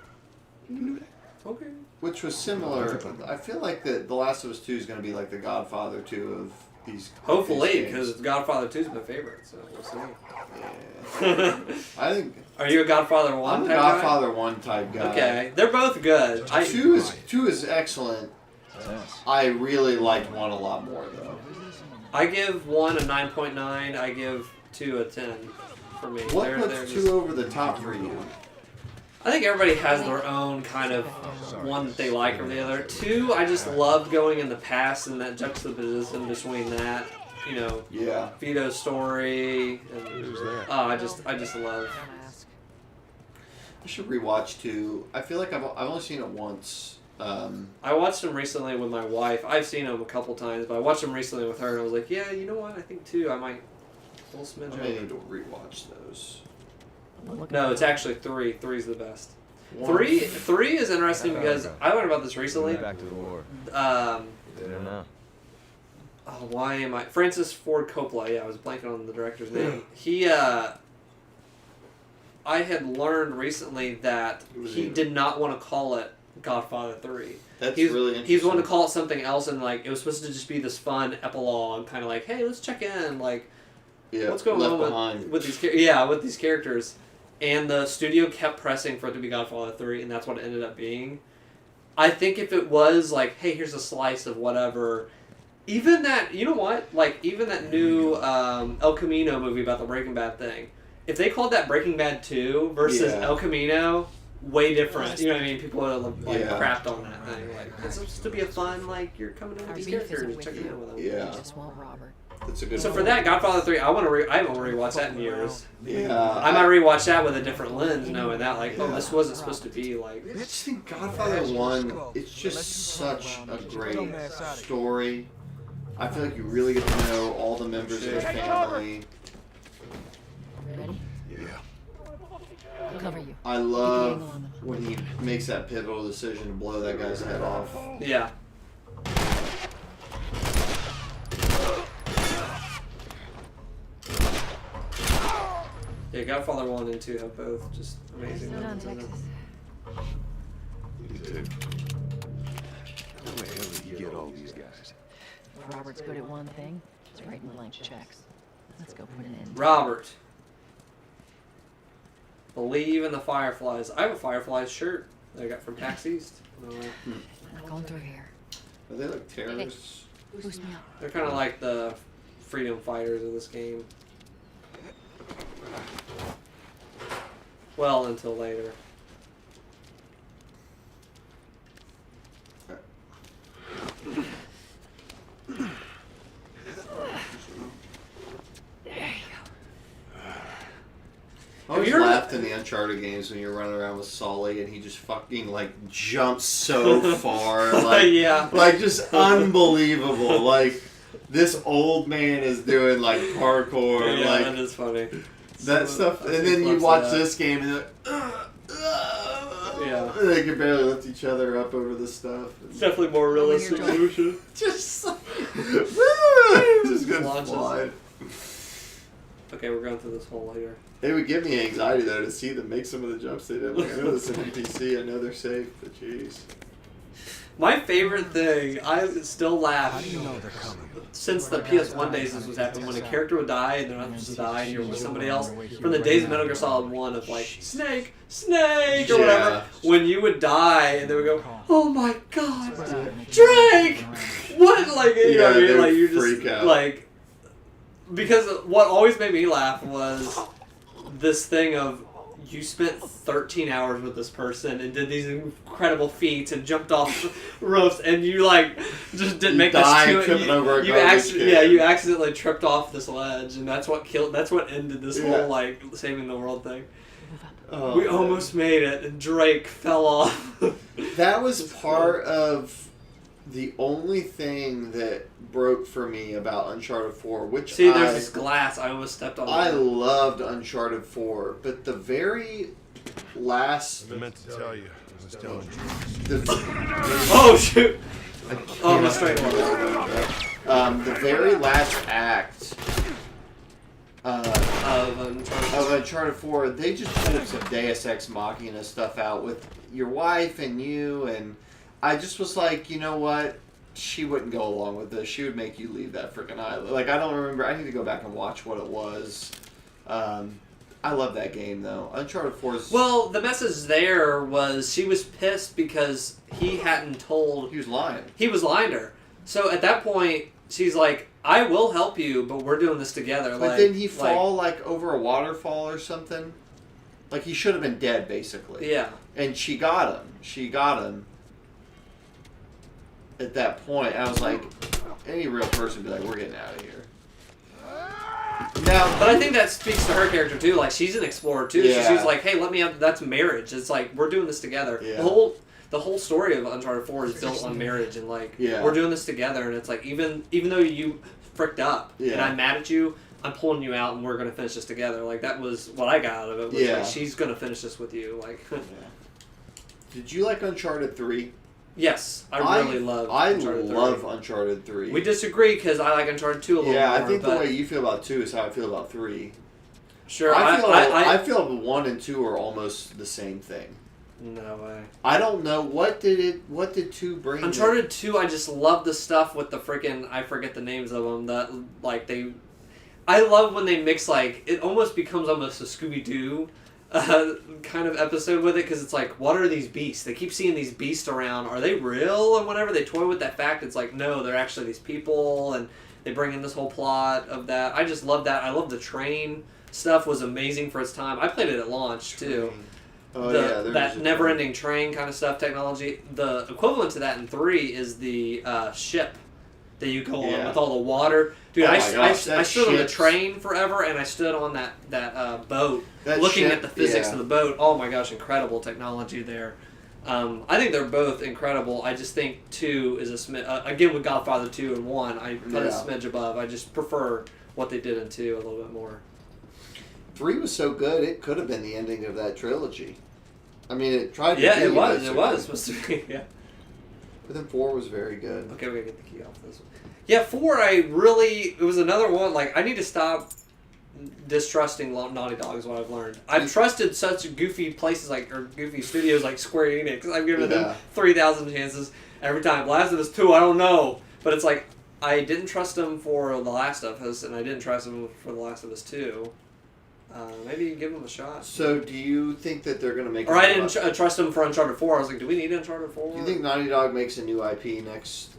You knew that. Okay. Which was similar. I feel like The Last of Us 2 is going to be like The Godfather 2 of these. Hopefully, these because games. Godfather 2 is my favorite, so we'll see. Yeah. I think. Are you a Godfather 1 I'm a type Godfather 1 type guy. guy? Okay. They're both good. Two is excellent. I really liked 1 a lot more, though. I give 1 a 9.9. I give 2 a 10 for me. What They're puts just- 2 over the top for you? I think everybody has their own kind of one that they like over the other. 2, I just loved going in the past and that juxtaposition between that, you know, Yeah. Vito's story, and Who's that? I just love. I should rewatch 2. I feel like I've only seen it once. I watched them recently with my wife. I've seen them a couple times, but I watched them recently with her, and I was like, yeah, you know what? I think 2, I might a little smidge I may over. need to rewatch those. No, it's actually 3. 3's the best. 3 is interesting because I learned about this recently. Back to the war. Um, They don't know. why am I... Francis Ford Coppola. Yeah, I was blanking on the director's name. He, I had learned recently that he did not want to call it Godfather 3. That's really interesting. He was wanting to call it something else, and like it was supposed to just be this fun epilogue, kind of like, hey, let's check in, like, what's going on with these characters. And the studio kept pressing for it to be Godfather 3, and that's what it ended up being. I think if it was like, hey, here's a slice of whatever, even that, you know what, like even that new El Camino movie about the Breaking Bad thing. If they called that Breaking Bad 2 versus El Camino, way different. You know what I mean? People would have like crapped on that thing. Like, it's supposed to be a fun, like, you're coming in with these characters, checking in with them. Yeah. Just want Robert. That's a good So point. for that, Godfather 3, I haven't rewatched that in years. Yeah. I might rewatch that with a different lens, knowing that, like, oh, this wasn't supposed to be, like... I just think Godfather 1, it's just such a great story. I feel like you really get to know all the members of the family. Ready? Yeah. I'll cover you. I love when he makes that pivotal decision to blow that guy's head off. Yeah. Yeah, Godfather 1 and 2 have both just amazing Not in ones in them. Texas. You did. How the hell did you get all these guys? If Robert's good at one thing, it's writing blank checks. Let's go put an end. Robert. Believe in the Fireflies. I have a Fireflies shirt that I got from PAX East. Not going through here. Are they like terrorists? Boost me up. They're kind of like the freedom fighters of this game. Well, until later. I always laughed in the Uncharted games when you're running around with Sully and he just fucking like jumps so far, like like just unbelievable. Like this old man is doing like parkour, Yeah, like that is funny. that stuff. And then you watch this game and they're like, they can barely lift each other up over this stuff. It's definitely more realistic motion. Just good slide. Okay, we're going through this hole here. It would give me anxiety though to see them make some of the jumps they did. Like, I know this is an NPC, I know they're safe, but jeez. My favorite thing, I still laugh. How do you know they're coming? Since the PS1 days, this was happening. When a character would die and they're not supposed to die, and you're with somebody else. From the days of Metal Gear Solid 1 of like, Snake, or whatever. When you would die and they would go, oh my god, Drake! What? Like, you know what I mean? Like, you're just, like, because what always made me laugh was this thing of, you spent 13 hours with this person and did these incredible feats and jumped off ropes, and you like just didn't make this you accidentally tripped off this ledge, and that's what ended this whole like saving the world thing. We almost made it, and Drake fell off. That was part of the only thing that broke for me about Uncharted 4, which there's this glass. I almost stepped on. I loved Uncharted 4, but the very last. I meant to tell you. I was telling you. Oh shoot! Oh, my straight the very last act of Uncharted 4, they just pulled some Deus Ex Machina stuff out with your wife and you, and I just was like, you know what? She wouldn't go along with this. She would make you leave that freaking island. Like, I don't remember. I need to go back and watch what it was. I love that game, though. Uncharted 4 is... Well, the message there was she was pissed because he hadn't told... He was lying. He was lying to her. So at that point, she's like, I will help you, but we're doing this together. But didn't he fall, like, over a waterfall or something? Like, he should have been dead, basically. Yeah. And she got him. She got him. At that point, I was like, any real person would be like, we're getting out of here. Now, but I think that speaks to her character too. Like, she's an explorer too. Yeah. So she's like, hey, let me have. That's marriage. It's like we're doing this together. Yeah. The whole story of Uncharted 4 is built on marriage and like yeah. we're doing this together. And it's like even though you fricked up and I'm mad at you, I'm pulling you out and we're gonna finish this together. Like that was what I got out of it. Was like, she's gonna finish this with you. Like. Did you like Uncharted 3? Yes, I really love Uncharted 3. I love Uncharted 3. We disagree because I like Uncharted 2 a little more. Yeah, I think the way you feel about 2 is how I feel about 3. Sure, I feel 1 and 2 are almost the same thing. No way. I don't know what did 2 bring. Uncharted 2, I just love the stuff with the freaking, I forget the names of them, that like I love when they mix, like, it almost becomes almost a Scooby-Doo kind of episode with it, because it's like, what are these beasts? They keep seeing these beasts around. Are they real? And whenever they toy with that fact, it's like, no, they're actually these people, and they bring in this whole plot of that. I just love that. I love the train stuff was amazing for its time. I played it at launch, too. Oh, yeah. That never-ending train kind of stuff, technology. The equivalent to that in 3 is the ship that you go on with all the water. Dude, I stood on the train forever, and I stood on that boat, looking at the physics of the boat. Oh my gosh, incredible technology there. I think they're both incredible. I just think 2 is a smidge... again, with Godfather 2 and 1, I put a smidge above. I just prefer what they did in 2 a little bit more. 3 was so good, it could have been the ending of that trilogy. I mean, it tried to be. It was supposed to be, yeah. But then 4 was very good. Okay, we gotta get the key off this one. Yeah, 4, it was another one, like, I need to stop distrusting Naughty Dog is what I've learned. I've trusted such goofy places, or goofy studios like Square Enix. I've given them 3,000 chances every time. Last of Us 2, I don't know. But it's like, I didn't trust them for The Last of Us, and I didn't trust them for The Last of Us 2. Maybe give them a shot. So, do you think that they're going to make... Or I didn't trust them for Uncharted 4. I was like, do we need Uncharted 4? Do you think Naughty Dog makes a new IP next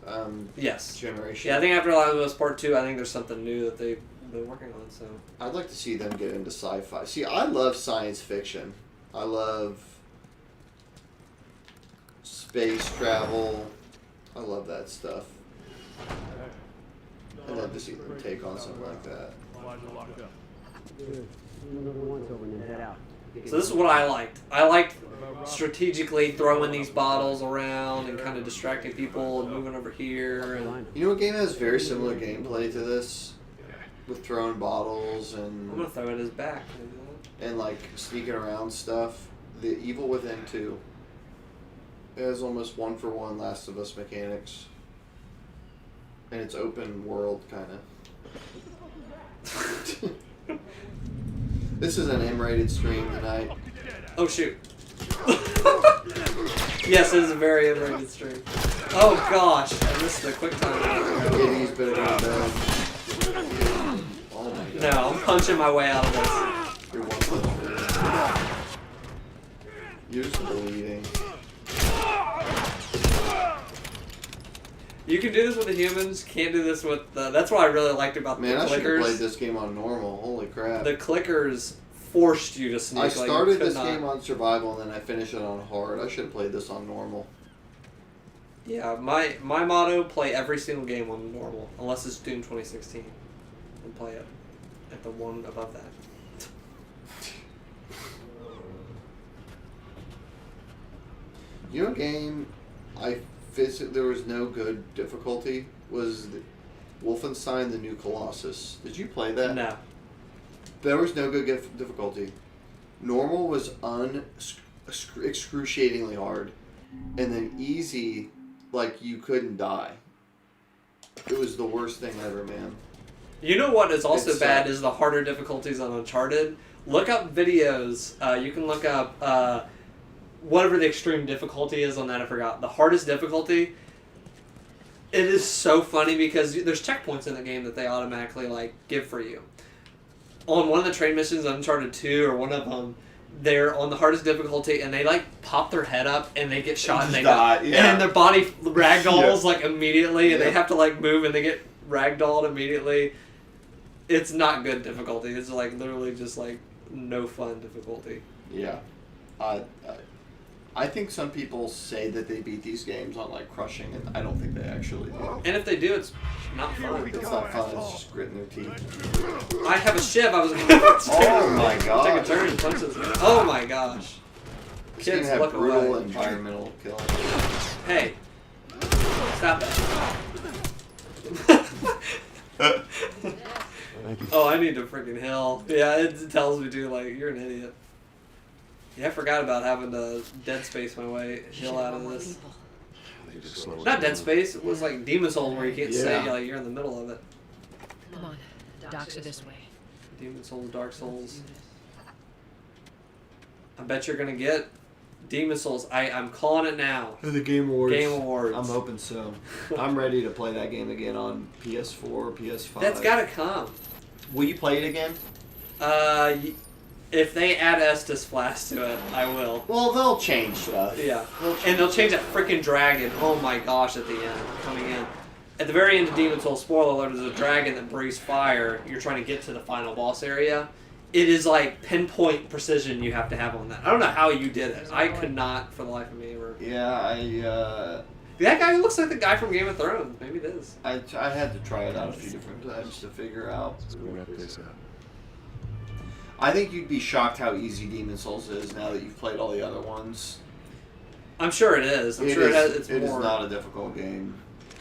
yes. generation? Yeah, I think after Last of Us Part 2, I think there's something new that they've been working on. So I'd like to see them get into sci-fi. See, I love science fiction. I love space travel. I love that stuff. I'd love to see them take on something like that. So this is what I liked. I liked strategically throwing these bottles around and kind of distracting people and moving over here. And you know what game has very similar gameplay to this? With throwing bottles and... I'm going to throw it as back. And like sneaking around stuff. The Evil Within 2. It has almost one-for-one Last of Us mechanics. And it's open world, kind of. This is an M-rated stream tonight. Oh, shoot. Yes, it is a very M-rated stream. Oh, gosh. I missed the quick time. Kitty's better than bed. Oh, my God. No, I'm punching my way out of this. You're one punch. You're just bleeding. You can do this with the humans, can't do this with the... That's what I really liked about the clickers. Man, I should have played this game on normal. Holy crap. The clickers forced you to sneak. I started this game on survival and then I finished it on hard. I should have played this on normal. Yeah, my motto, play every single game on normal, unless it's Doom 2016. And play it at the one above that. You know, a game there was no good difficulty was Wolfenstein: The New Colossus. Did you play that? No. There was no good difficulty. Normal was excruciatingly hard, and then easy, like you couldn't die. It was the worst thing ever, man. You know what is also bad is the harder difficulties on Uncharted. Look up videos. You can look up whatever the extreme difficulty is on that. I forgot. The hardest difficulty. It is so funny because there's checkpoints in the game that they automatically give for you. On one of the train missions on Uncharted 2 or one of them, they're on the hardest difficulty and they pop their head up and they get shot and they die. Yeah. And their body ragdolls immediately and they have to move and they get ragdolled immediately. It's not good difficulty. It's literally just no fun difficulty. Yeah. I think some people say that they beat these games on crushing, and I don't think they actually do. And if they do, it's not fun. It's not fun. It's just gritting their teeth. I have a shiv. I was going oh my gosh! Take a turn and punch this guy. Oh my gosh! This Kids, have brutal environmental killing. Hey, stop that! Oh, I need to freaking heal. Yeah, it tells me to you're an idiot. Yeah, I forgot about having to dead space my way heal out of this. They just slow it Not Dead down. Space. It was like Demon Souls where you can't say Yeah. like you're in the middle of it. Come on, docks are this way. Demon Souls, Dark Souls. I bet you're gonna get Demon Souls. I'm calling it now. The Game Awards. Game Awards. I'm hoping so. I'm ready to play that game again on PS4, PS5. That's gotta come. Will you play it again? If they add Estus Flask to it, I will. Well, they'll change stuff. Yeah. And they'll change that freaking dragon. Oh my gosh, at the end. Coming in. At the very end of Demon Souls, spoiler alert, there's a dragon that breathes fire. You're trying to get to the final boss area. It is like pinpoint precision you have to have on that. I don't know how you did it. I could not for the life of me. Yeah, That guy looks like the guy from Game of Thrones. Maybe it is. I had to try it out a few different times to figure out. Let's go wrap this up. I think you'd be shocked how easy Demon Souls is now that you've played all the other ones. I'm sure it is. I'm It sure is- it's it more. is not a difficult game,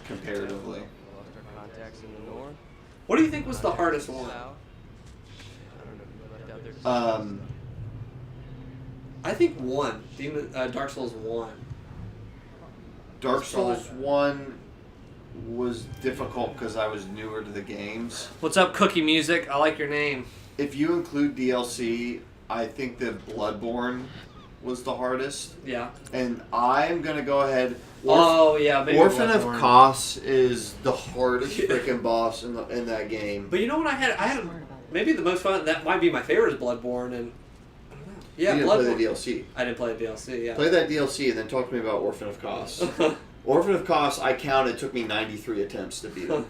comparatively. What do you think was the hardest one? I think one. Dark Souls 1. Dark Souls 1 was difficult because I was newer to the games. What's up, Cookie Music? I like your name. If you include DLC, I think that Bloodborne was the hardest. Yeah. And I'm going to go ahead. Maybe Orphan of Bloodborne. Kos is the hardest freaking boss in that game. But you know what I had maybe the most fun. That might be my favorite is Bloodborne, and I don't know. Yeah, you didn't Bloodborne. play the DLC. I didn't play the DLC. Yeah. Play that DLC and then talk to me about Orphan of Kos. Orphan of Kos, I counted, took me 93 attempts to beat him.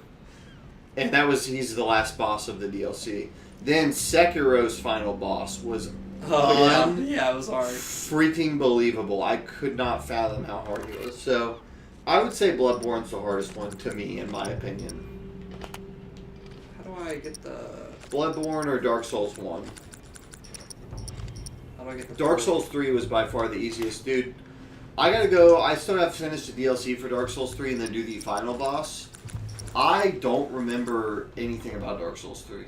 And he's the last boss of the DLC. Then Sekiro's final boss was yeah, it was hard. Freaking believable. I could not fathom how hard he was. So, I would say Bloodborne's the hardest one to me, in my opinion. How do I get the Bloodborne or Dark Souls 1? How do I get the Dark Souls 3 was by far the easiest. Dude, I gotta go. I still have to finish the DLC for Dark Souls 3 and then do the final boss. I don't remember anything about Dark Souls 3.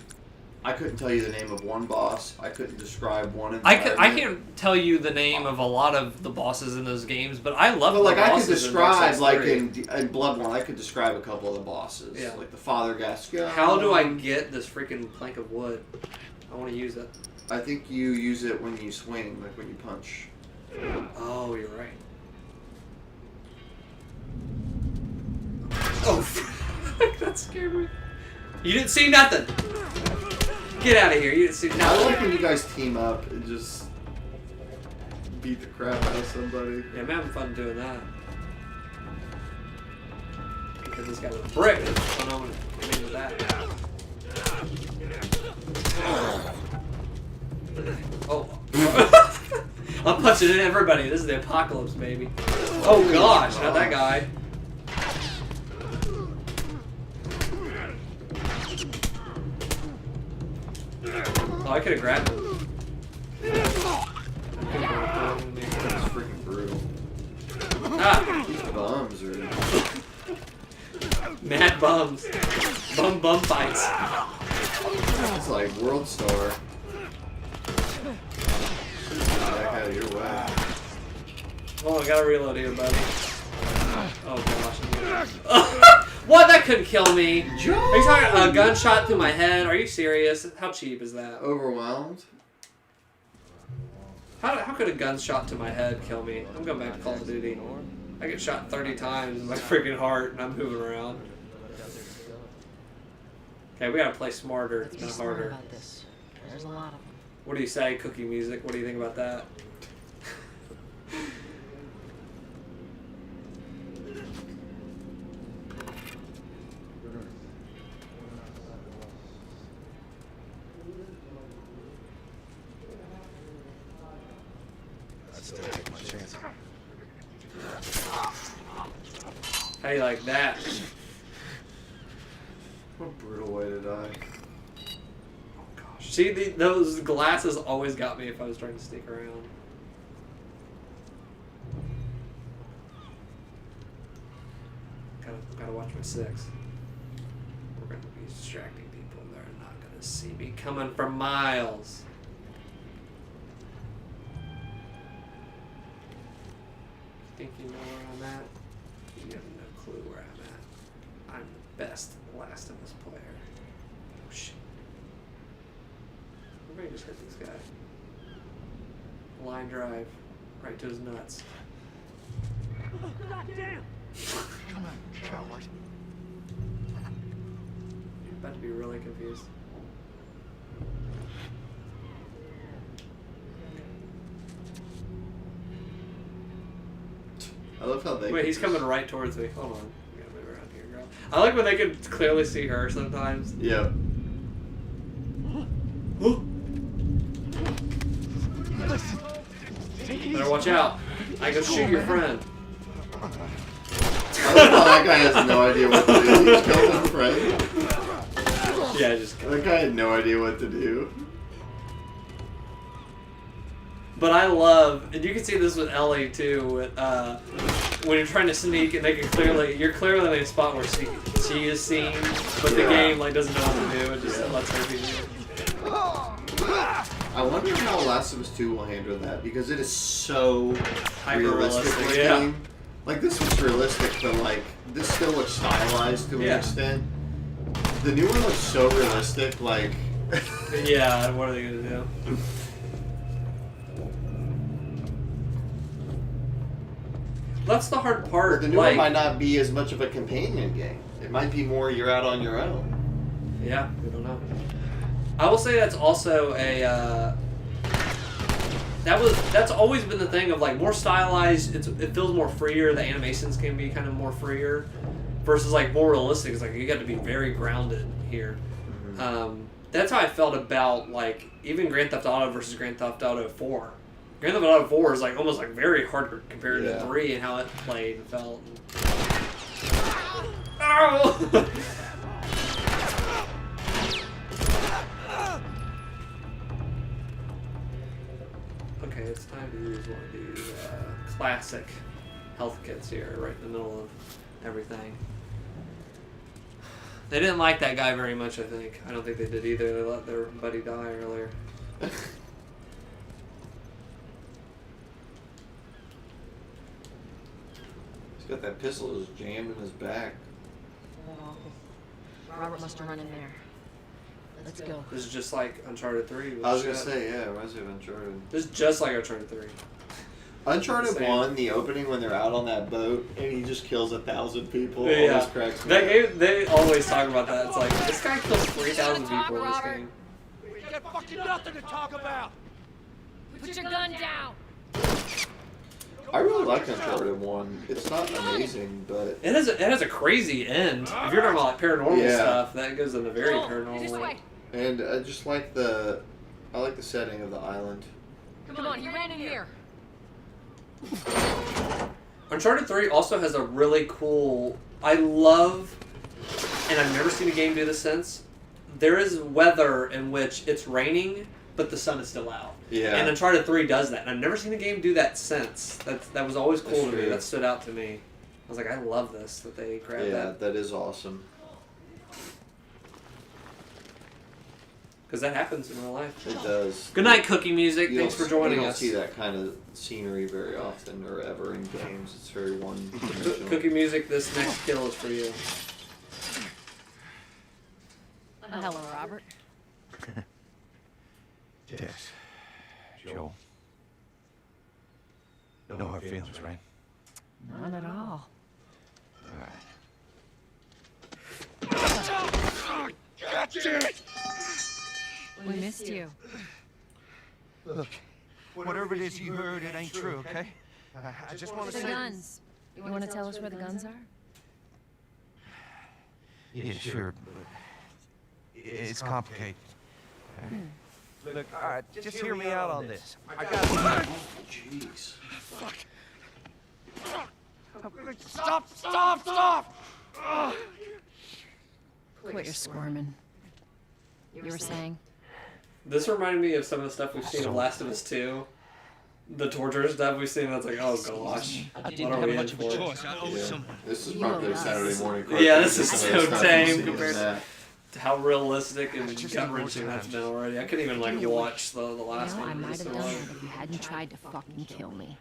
I couldn't tell you the name of one boss. I couldn't describe one environment. I can't tell you the name of a lot of the bosses in those games, but I love But the like I could bosses in Dark describe Souls like 3. in Bloodborne, I could describe a couple of the bosses. Yeah. Like the Father Gascoigne. How do I get this freaking plank of wood? I want to use it. I think you use it when you swing, like when you punch. Oh, you're right. Oh, that scared me. You didn't see nothing. Get out of here. You didn't see I nothing. like when you guys team up and just beat the crap out of somebody. Yeah, I'm having fun doing that. Because this guy with a brick. I don't know what I mean with that. Oh. I'm punching in everybody. This is the apocalypse, baby. Oh gosh, not that guy. Oh, I could have grabbed him. That's freaking brutal. Ah! These bums are. Mad bums. Bum fights. It's like World Star. Back out of your way. Oh, I gotta reload here, buddy. Oh gosh. What? That couldn't kill me. Are you talking a gunshot through my head? Are you serious? How cheap is that? Overwhelmed? How could a gunshot to my head kill me? I'm going back to Call of Duty. I get shot 30 times in my freaking heart and I'm moving around. Okay, we gotta play smarter. It's been harder. About this. There's a lot of them. What do you say, Cookie Music? What do you think about that? I'd still take my chances. How do you like that? What a brutal way to die. Oh gosh. See, those glasses always got me if I was trying to sneak around. Gotta watch my six. We're gonna be distracting people. They're not gonna see me coming for miles. Think you know where I'm at? You have no clue where I'm at. I'm the best Last of Us player. Oh shit. Everybody just hurt this guy. Line drive. Right to his nuts. God damn! Come on, coward. You're about to be really confused. I love how they. Wait, he's coming right towards me. Hold on. We gotta move around here, girl. I like when they can clearly see her sometimes. Yeah. Better watch out. I go shoot your friend. I love how that guy has no idea what to do. He's killed his friend. Yeah, I just. That guy had no idea what to do. But I love, and you can see this with Ellie too. With, when you're trying to sneak, and you're clearly in a spot where she is seen, but the game like doesn't know what to do and just lets her be. I wonder how Last of Us 2 will handle that because it is so realistic looking. Yeah. Like this was realistic, but like this still looks stylized to an extent. The new one looks so realistic, like. Yeah, what are they gonna do? That's the hard part. The new one might not be as much of a companion game. It might be more you're out on your own. Yeah, we don't know. I will say that's also a. That's always been the thing of like more stylized. It feels more freer. The animations can be kind of more freer, versus like more realistic. It's like you got to be very grounded here. Mm-hmm. That's how I felt about like even Grand Theft Auto versus Grand Theft Auto 4. Grand Theft Auto 4 is like almost like very hard compared to 3 and how it played and felt. Ow! Okay, it's time to use one of these classic health kits here, right in the middle of everything. They didn't like that guy very much, I think. I don't think they did either. They let their buddy die earlier. He's got that pistol just jammed in his back. Oh, Robert must have run in there. Let's go. This is just like Uncharted 3. I was gonna say, yeah, it reminds me of Uncharted. This is just like Uncharted 3. Uncharted 1, the opening when they're out on that boat and he just kills 1,000 people. Yeah, always cracks me that up. game, they always talk about that. It's like, this guy kills 3,000 people in this game. We got fucking nothing to talk about. Put your gun down. I really like Uncharted 1. It's not amazing, but... It has a crazy end. If you're talking about like paranormal stuff, that goes into very paranormal. And I just like I like the setting of the island. Come on, you ran in here. Uncharted 3 also has a really cool... I love, and I've never seen a game do this since, there is weather in which it's raining, but the sun is still out. Yeah. And Uncharted 3 does that. And I've never seen a game do that since. That was always cool to me. true. That stood out to me. I was like, I love this, that they grabbed that. Yeah, that is awesome. Because that happens in real life. It does. Good night, Cookie Music. Thanks for joining us. You don't us. see that kind of scenery very often or ever in games. It's very one-dimensional. Cookie Music, this next kill is for you. Hello, Robert. Yes. Joel. No hard feelings, right? None at all. Alright. Gotcha! We missed you. Look, whatever it is you heard, it ain't true, okay? I just want to The say... guns. You want to tell us where the guns are? Yeah, sure, but it's complicated. Look, all right, just hear me out on this. I got... Jeez. Fuck. Stop! Quit your squirming. You were saying? This reminded me of some of the stuff we've seen in Last of Us 2. The torture stuff we've seen, that's like, oh gosh. I didn't have much of a choice. I owe some. This is probably Saturday morning. Yeah, this is Some of the so stuff tame you see in compared that. to how realistic and gut-wrenching that's been already. I couldn't even like watch the You last know, I one. might It's have so done long. that if you hadn't tried to fucking kill me.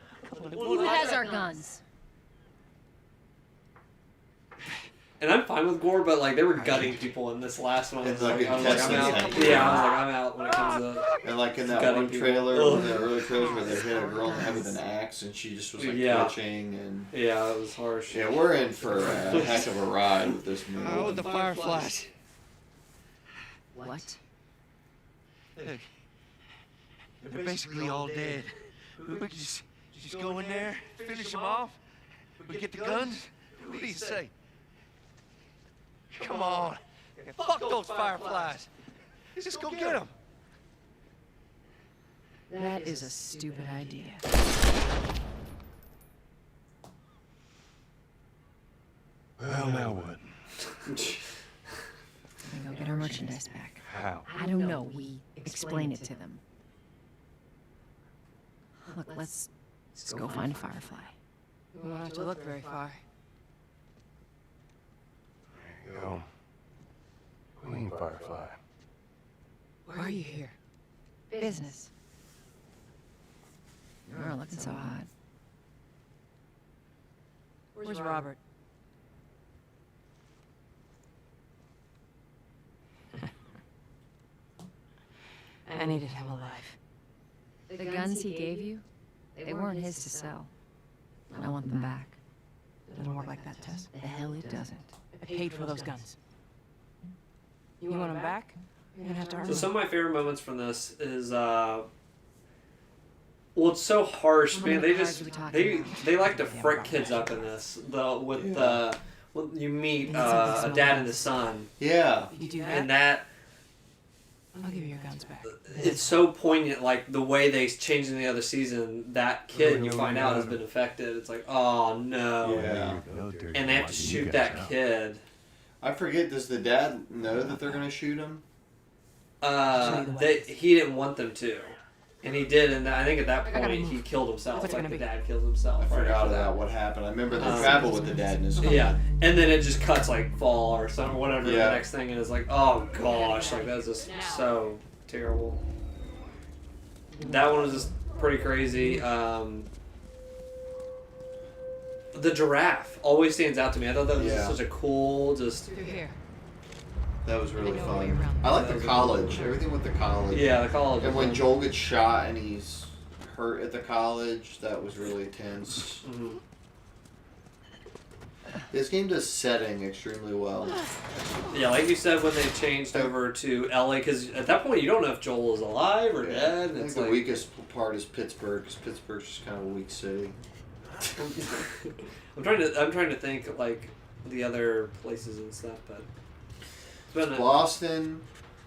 Who has our guns? And I'm fine with gore, but like they were gutting people in this last one. It's I was like like, I'm out. Yeah, I was like, I'm out when it comes to. And like in that one trailer, one of the early trailers where they hit a girl in the head with an axe and she just was like twitching and. Yeah, it was harsh. Yeah, we're in for a heck of a ride with this movie. Oh, the fireflies. What? Look, they're basically all dead. We could just go in there, finish them off. We get the guns. What do you say? Come on. Fuck those fireflies. Just go get them. That is a stupid idea. Well, now what? We go get our merchandise back. How? I don't know. We explain it to them. Look, let's go find a firefly. We won't have to look very far. There you go. Queen Firefly. Why are you here? Business. You're looking so hot. Where's Robert? I needed him alive. The guns he gave you, they weren't his to sell. I want them back. It doesn't work like that, Tess. The hell it doesn't. I paid for those guns. You want them back? You're gonna have to earn So them. some of my favorite moments from this is well, it's so harsh, man. They just they like to frick kids up in this. When you meet a dad and his son. Yeah. You do that? And that. I'll give you your guns back. It's so poignant, like the way they changed in the other season. That kid, you find out, has been affected. It's like, oh no. Yeah. And they have to shoot that kid. I forget. Does the dad know that they're gonna shoot him? He didn't want them to, and he did. And I think at that point he killed himself. Like the dad kills himself. I forgot about what happened. I remember they traveled with the dad in his car. Yeah, and then it just cuts like fall or something, or whatever the next thing, and it's like, oh gosh, like that's just so terrible. That one was just pretty crazy. The giraffe always stands out to me. I thought that was just such a cool, just. Through here. That was really fun. I like the college. Everything with the college. Yeah, the college. And when Joel gets shot and he's hurt at the college, that was really tense. Mm-hmm. This game does setting extremely well. Yeah, like you said, when they changed over to LA, because at that point you don't know if Joel is alive or dead. I think the weakest part is Pittsburgh, because Pittsburgh's just kind of a weak city. I'm trying to think like the other places and stuff, but it's Boston,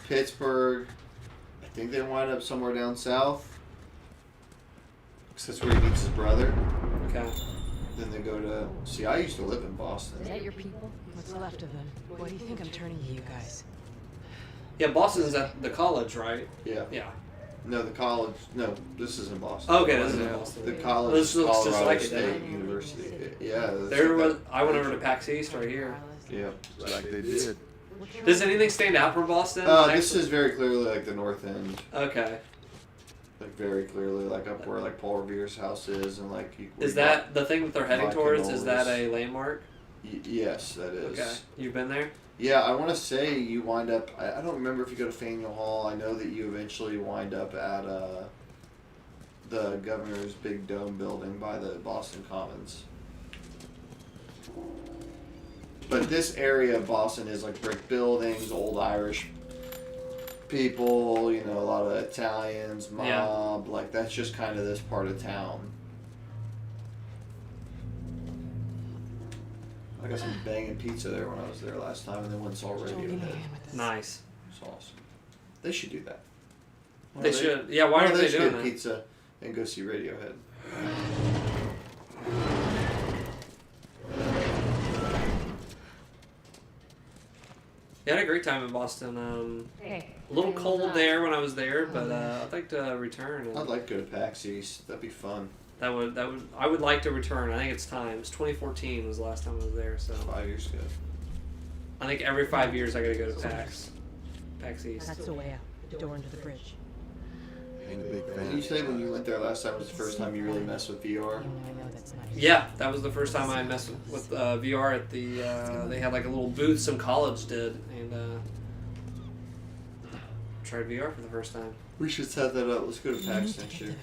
Pittsburgh. I think they wind up somewhere down south. Because that's where he meets his brother. Okay. Then they go to. See, I used to live in Boston. Is that your people? What's left of them? What do you think I'm turning you guys? Yeah, Boston's at the college, right? Yeah. Yeah. No, the college. No, this is in Boston. Okay, this is in Boston. The college This is looks Colorado just like it, State doesn't it? University. Yeah. I went over to PAX East right here. Yeah. Like they did. Does anything stand out from Boston? This is very clearly like the North End. Okay. Like very clearly, like up where like Paul Revere's house is, and like. Is that the thing that they're heading towards? Is that a landmark? Yes, that is. Okay. You've been there? Yeah, I want to say you wind up. I don't remember if you go to Faneuil Hall. I know that you eventually wind up at the governor's big dome building by the Boston Commons. But this area of Boston is like brick buildings, old Irish people, you know, a lot of Italians, mob, like that's just kind of this part of town. I got some banging pizza there when I was there last time, and then went and saw Radiohead. Nice. It's awesome. They should do that. They should. Yeah, why are they doing that? Pizza and go see Radiohead. Yeah, I had a great time in Boston. A little cold there when I was there, but I'd like to return. I'd like to go to PAX East. That'd be fun. I would like to return. I think it's time. It's 2014 was the last time I was there, so 5 years ago. I think every 5 years I gotta go to PAX East. That's the way out. The door into the bridge. Ain't a big fan. You say when you went there last time was the first time you really messed with VR? Yeah, that was the first time I messed with VR at the. They had like a little booth some college did, and tried VR for the first time. We should set that up. Let's go to PAX next year.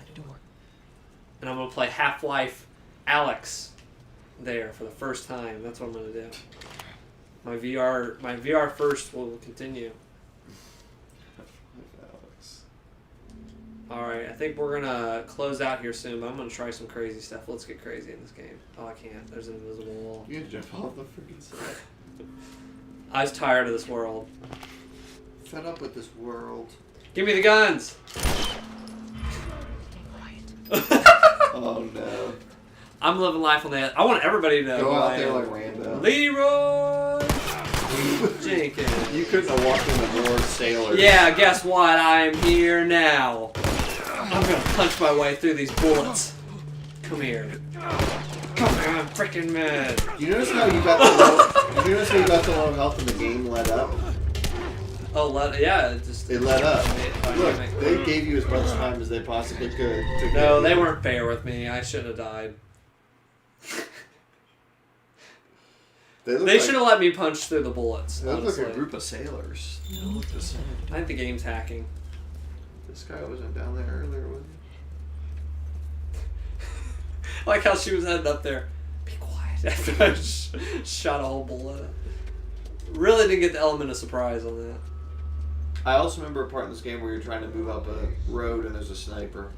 And I'm gonna play Half-Life Alyx there for the first time. That's what I'm gonna do. My VR first will continue. Alright, I think we're gonna close out here soon, but I'm gonna try some crazy stuff. Let's get crazy in this game. Oh, I can't. There's an invisible wall. You can jump off the freaking side. I was tired of this world. Fed up with this world. Give me the guns! Oh no. I'm living life on that. I want everybody to go out there like Rambo. Leroy Jenkins. You couldn't have walked in the door, sailor. Yeah, guess what? I'm here now. I'm gonna punch my way through these bullets. Come here. Come here, I'm freaking mad. You notice how you got the low, you notice how you got the low health and the game let up? Oh, yeah, it let up. Look, they gave you as much time as they possibly could. No, they weren't fair with me. I should have died. They should have let me punch through the bullets. They look like a group of sailors. I think the game's hacking. This guy wasn't down there earlier, was he? Like how she was heading up there. Be quiet after I shot a whole bullet. Really didn't get the element of surprise on that. I also remember a part in this game where you're trying to move up a road and there's a sniper.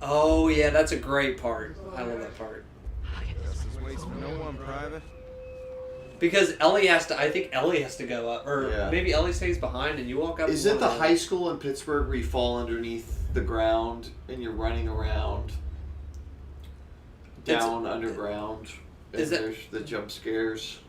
Oh yeah, that's a great part. I love that part. Waits for no one, Private. Because Ellie has to, I think Ellie has to go up, or maybe Ellie stays behind and you walk up. Is it the high school in Pittsburgh where you fall underneath the ground and you're running around down underground? And there's the jump scares.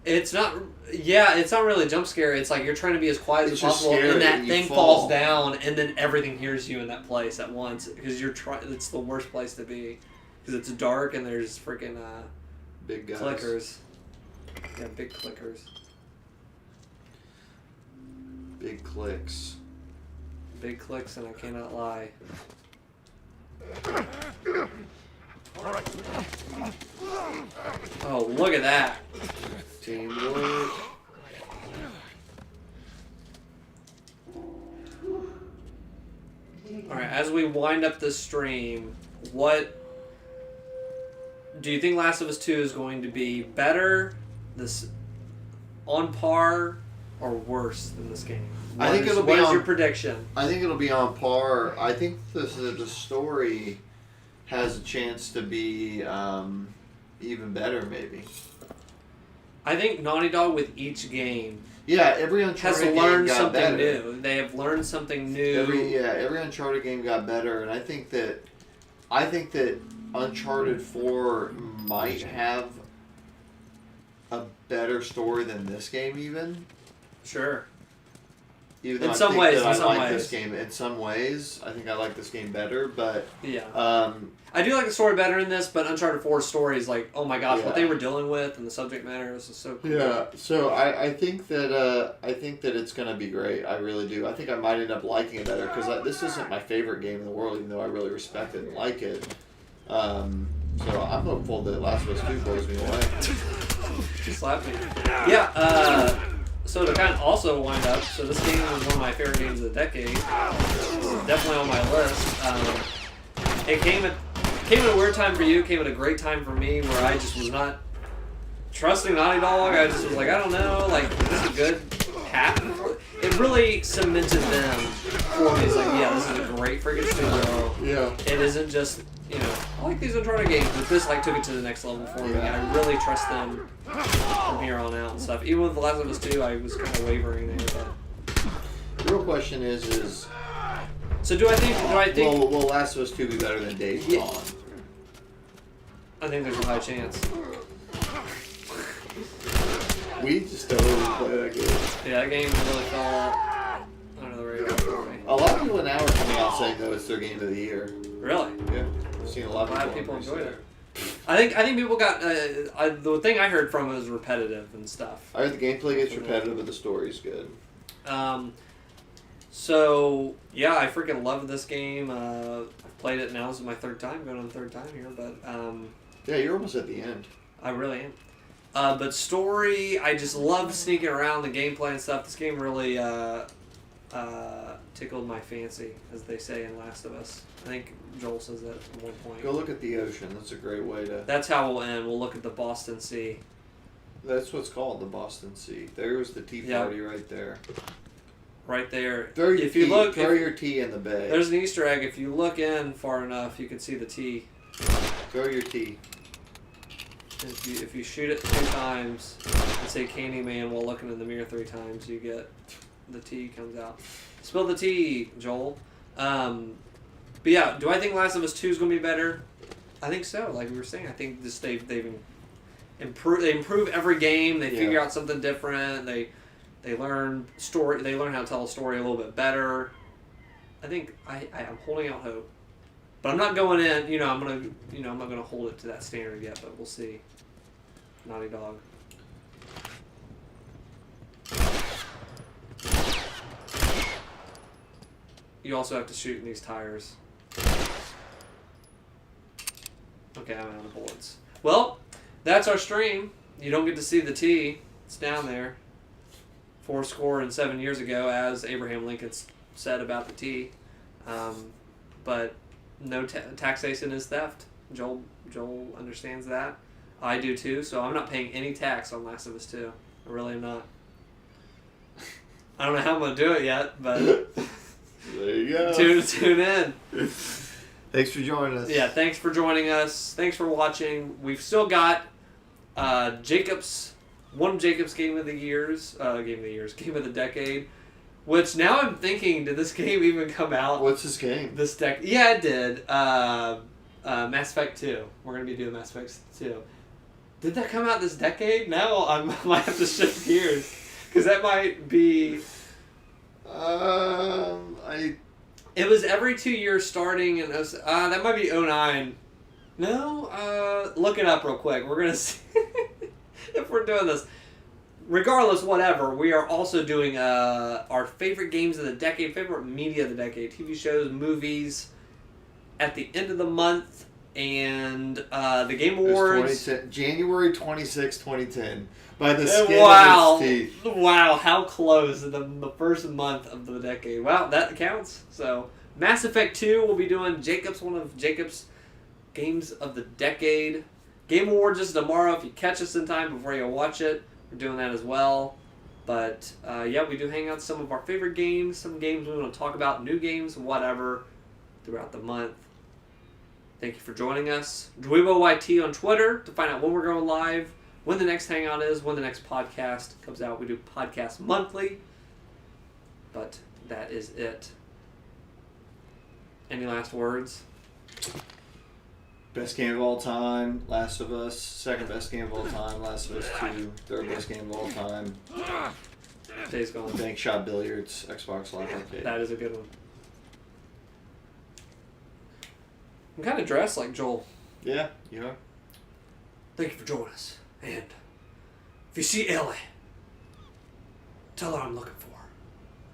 It's not. Yeah, it's not really a jump scare. It's like you're trying to be as quiet as possible, and that thing falls down, and then everything hears you in that place at once because you're trying. It's the worst place to be because it's dark and there's freaking big guys. Clickers. Yeah, big clickers. Big clicks. Big clicks, and I cannot lie. Oh, look at that. Teamwork. Alright, as we wind up this stream, what do you think Last of Us 2 is going to be better, this on par, or worse than this game? I think it'll be what is your prediction? I think it'll be on par. I think the story has a chance to be even better, maybe. I think Naughty Dog with each game every Uncharted has learned game got something better. new. They have learned something new. Every Uncharted game got better, and I think that Uncharted 4 might have a better story than this game, even. Sure. Even though in some ways, this game. In some ways, I think I like this game better, but I do like the story better in this. But Uncharted 4's story is like, oh my gosh, what they were dealing with and the subject matter is so cool. Yeah, so I think that it's gonna be great. I really do. I think I might end up liking it better because this isn't my favorite game in the world, even though I really respect it and like it. So I'm hopeful that Last of Us 2 blows me away. Slap me. Yeah. So to kind of also wind up, so this game was one of my favorite games of the decade. It's definitely on my list. It came at a weird time for you. It came at a great time for me, where I just was not trusting Naughty Dog. I just was like, I don't know, like this is a good happen. It really cemented them for me. It's like, yeah, this is a great freaking studio. Yeah. It isn't just, I like these Uncharted games, but this like took it to the next level for me. I really trust them from here on out and stuff. Even with The Last of Us 2, I was kind of wavering there. But the real question is. So do I think? Will Last of Us 2 be better than Days Gone? I think there's a high chance. We just don't really play that game. Yeah, that game really fell under the radar for me. A lot of people now are coming out saying though it's their game of the year. Really? Yeah, I've seen a lot of people enjoyed it. I think people got the thing I heard from it was repetitive and stuff. I heard the gameplay gets repetitive, but the story's good. So, yeah, I freaking love this game. I've played it now. This is my third time, going on the third time here, but... yeah, you're almost at the end. I really am. But story, I just love sneaking around the gameplay and stuff. This game really tickled my fancy, as they say in Last of Us. I think Joel says that at one point. Go look at the ocean. That's a great way to... That's how we'll end. We'll look at the Boston Sea. That's what's called the Boston Sea. There's the tea party right there. Right there. Throw your if you tea, look, throw your tea in the bay. There's an Easter egg. If you look in far enough, you can see the tea. Throw your tea. If you shoot it 3 times and say Candyman while looking in the mirror 3 times, you get the tea comes out. Spill the tea, Joel. But yeah, do I think Last of Us 2 is going to be better? I think so. Like we were saying, I think this they've improved. They improve every game. They figure out something different. They learn story. They learn how to tell a story a little bit better. I think I'm holding out hope. But I'm not going in, I'm not gonna hold it to that standard yet, but we'll see. Naughty Dog. You also have to shoot in these tires. Okay, I'm out of bullets. Well, that's our stream. You don't get to see the T. It's down there. 407 years ago, as Abraham Lincoln said about the T. But no taxation is theft. Joel understands that. I do too, so I'm not paying any tax on Last of Us 2. I really am not. I don't know how I'm going to do it yet, but... There you go. Tune in. Thanks for joining us. Yeah, thanks for joining us. Thanks for watching. We've still got Jacob's Game of the Decade. Which now I'm thinking, did this game even come out? What's this game? Yeah, it did. Mass Effect 2. We're going to be doing Mass Effect 2. Did that come out this decade? Now I might have to shift gears. Because that might be... It was every 2 years starting, and that might be 09. No? Look it up real quick. We're going to see if we're doing this. Regardless, whatever, we are also doing our favorite games of the decade, favorite media of the decade, TV shows, movies, at the end of the month, and the Game Awards. January 26, 2010. By the skin of its teeth. Wow, how close in the first month of the decade. Wow, that counts. So, Mass Effect 2, we'll be doing one of Jacob's games of the decade. Game Awards is tomorrow. If you catch us in time before you watch it, we're doing that as well. But, yeah, we do hang out some of our favorite games, some games we want to talk about, new games, whatever, throughout the month. Thank you for joining us. DweeboYT on Twitter to find out when we're going live, when the next Hangout is, when the next podcast comes out. We do podcasts monthly. But that is it. Any last words? Best game of all time, Last of Us. Second best game of all time, Last of Us 2. Third best game of all time. Days Gone. Bank Shot Billiards, Xbox Live Arcade. That is a good one. I'm kind of dressed like Joel. Yeah, you are. Thank you for joining us. And if you see Ellie, tell her I'm looking for her.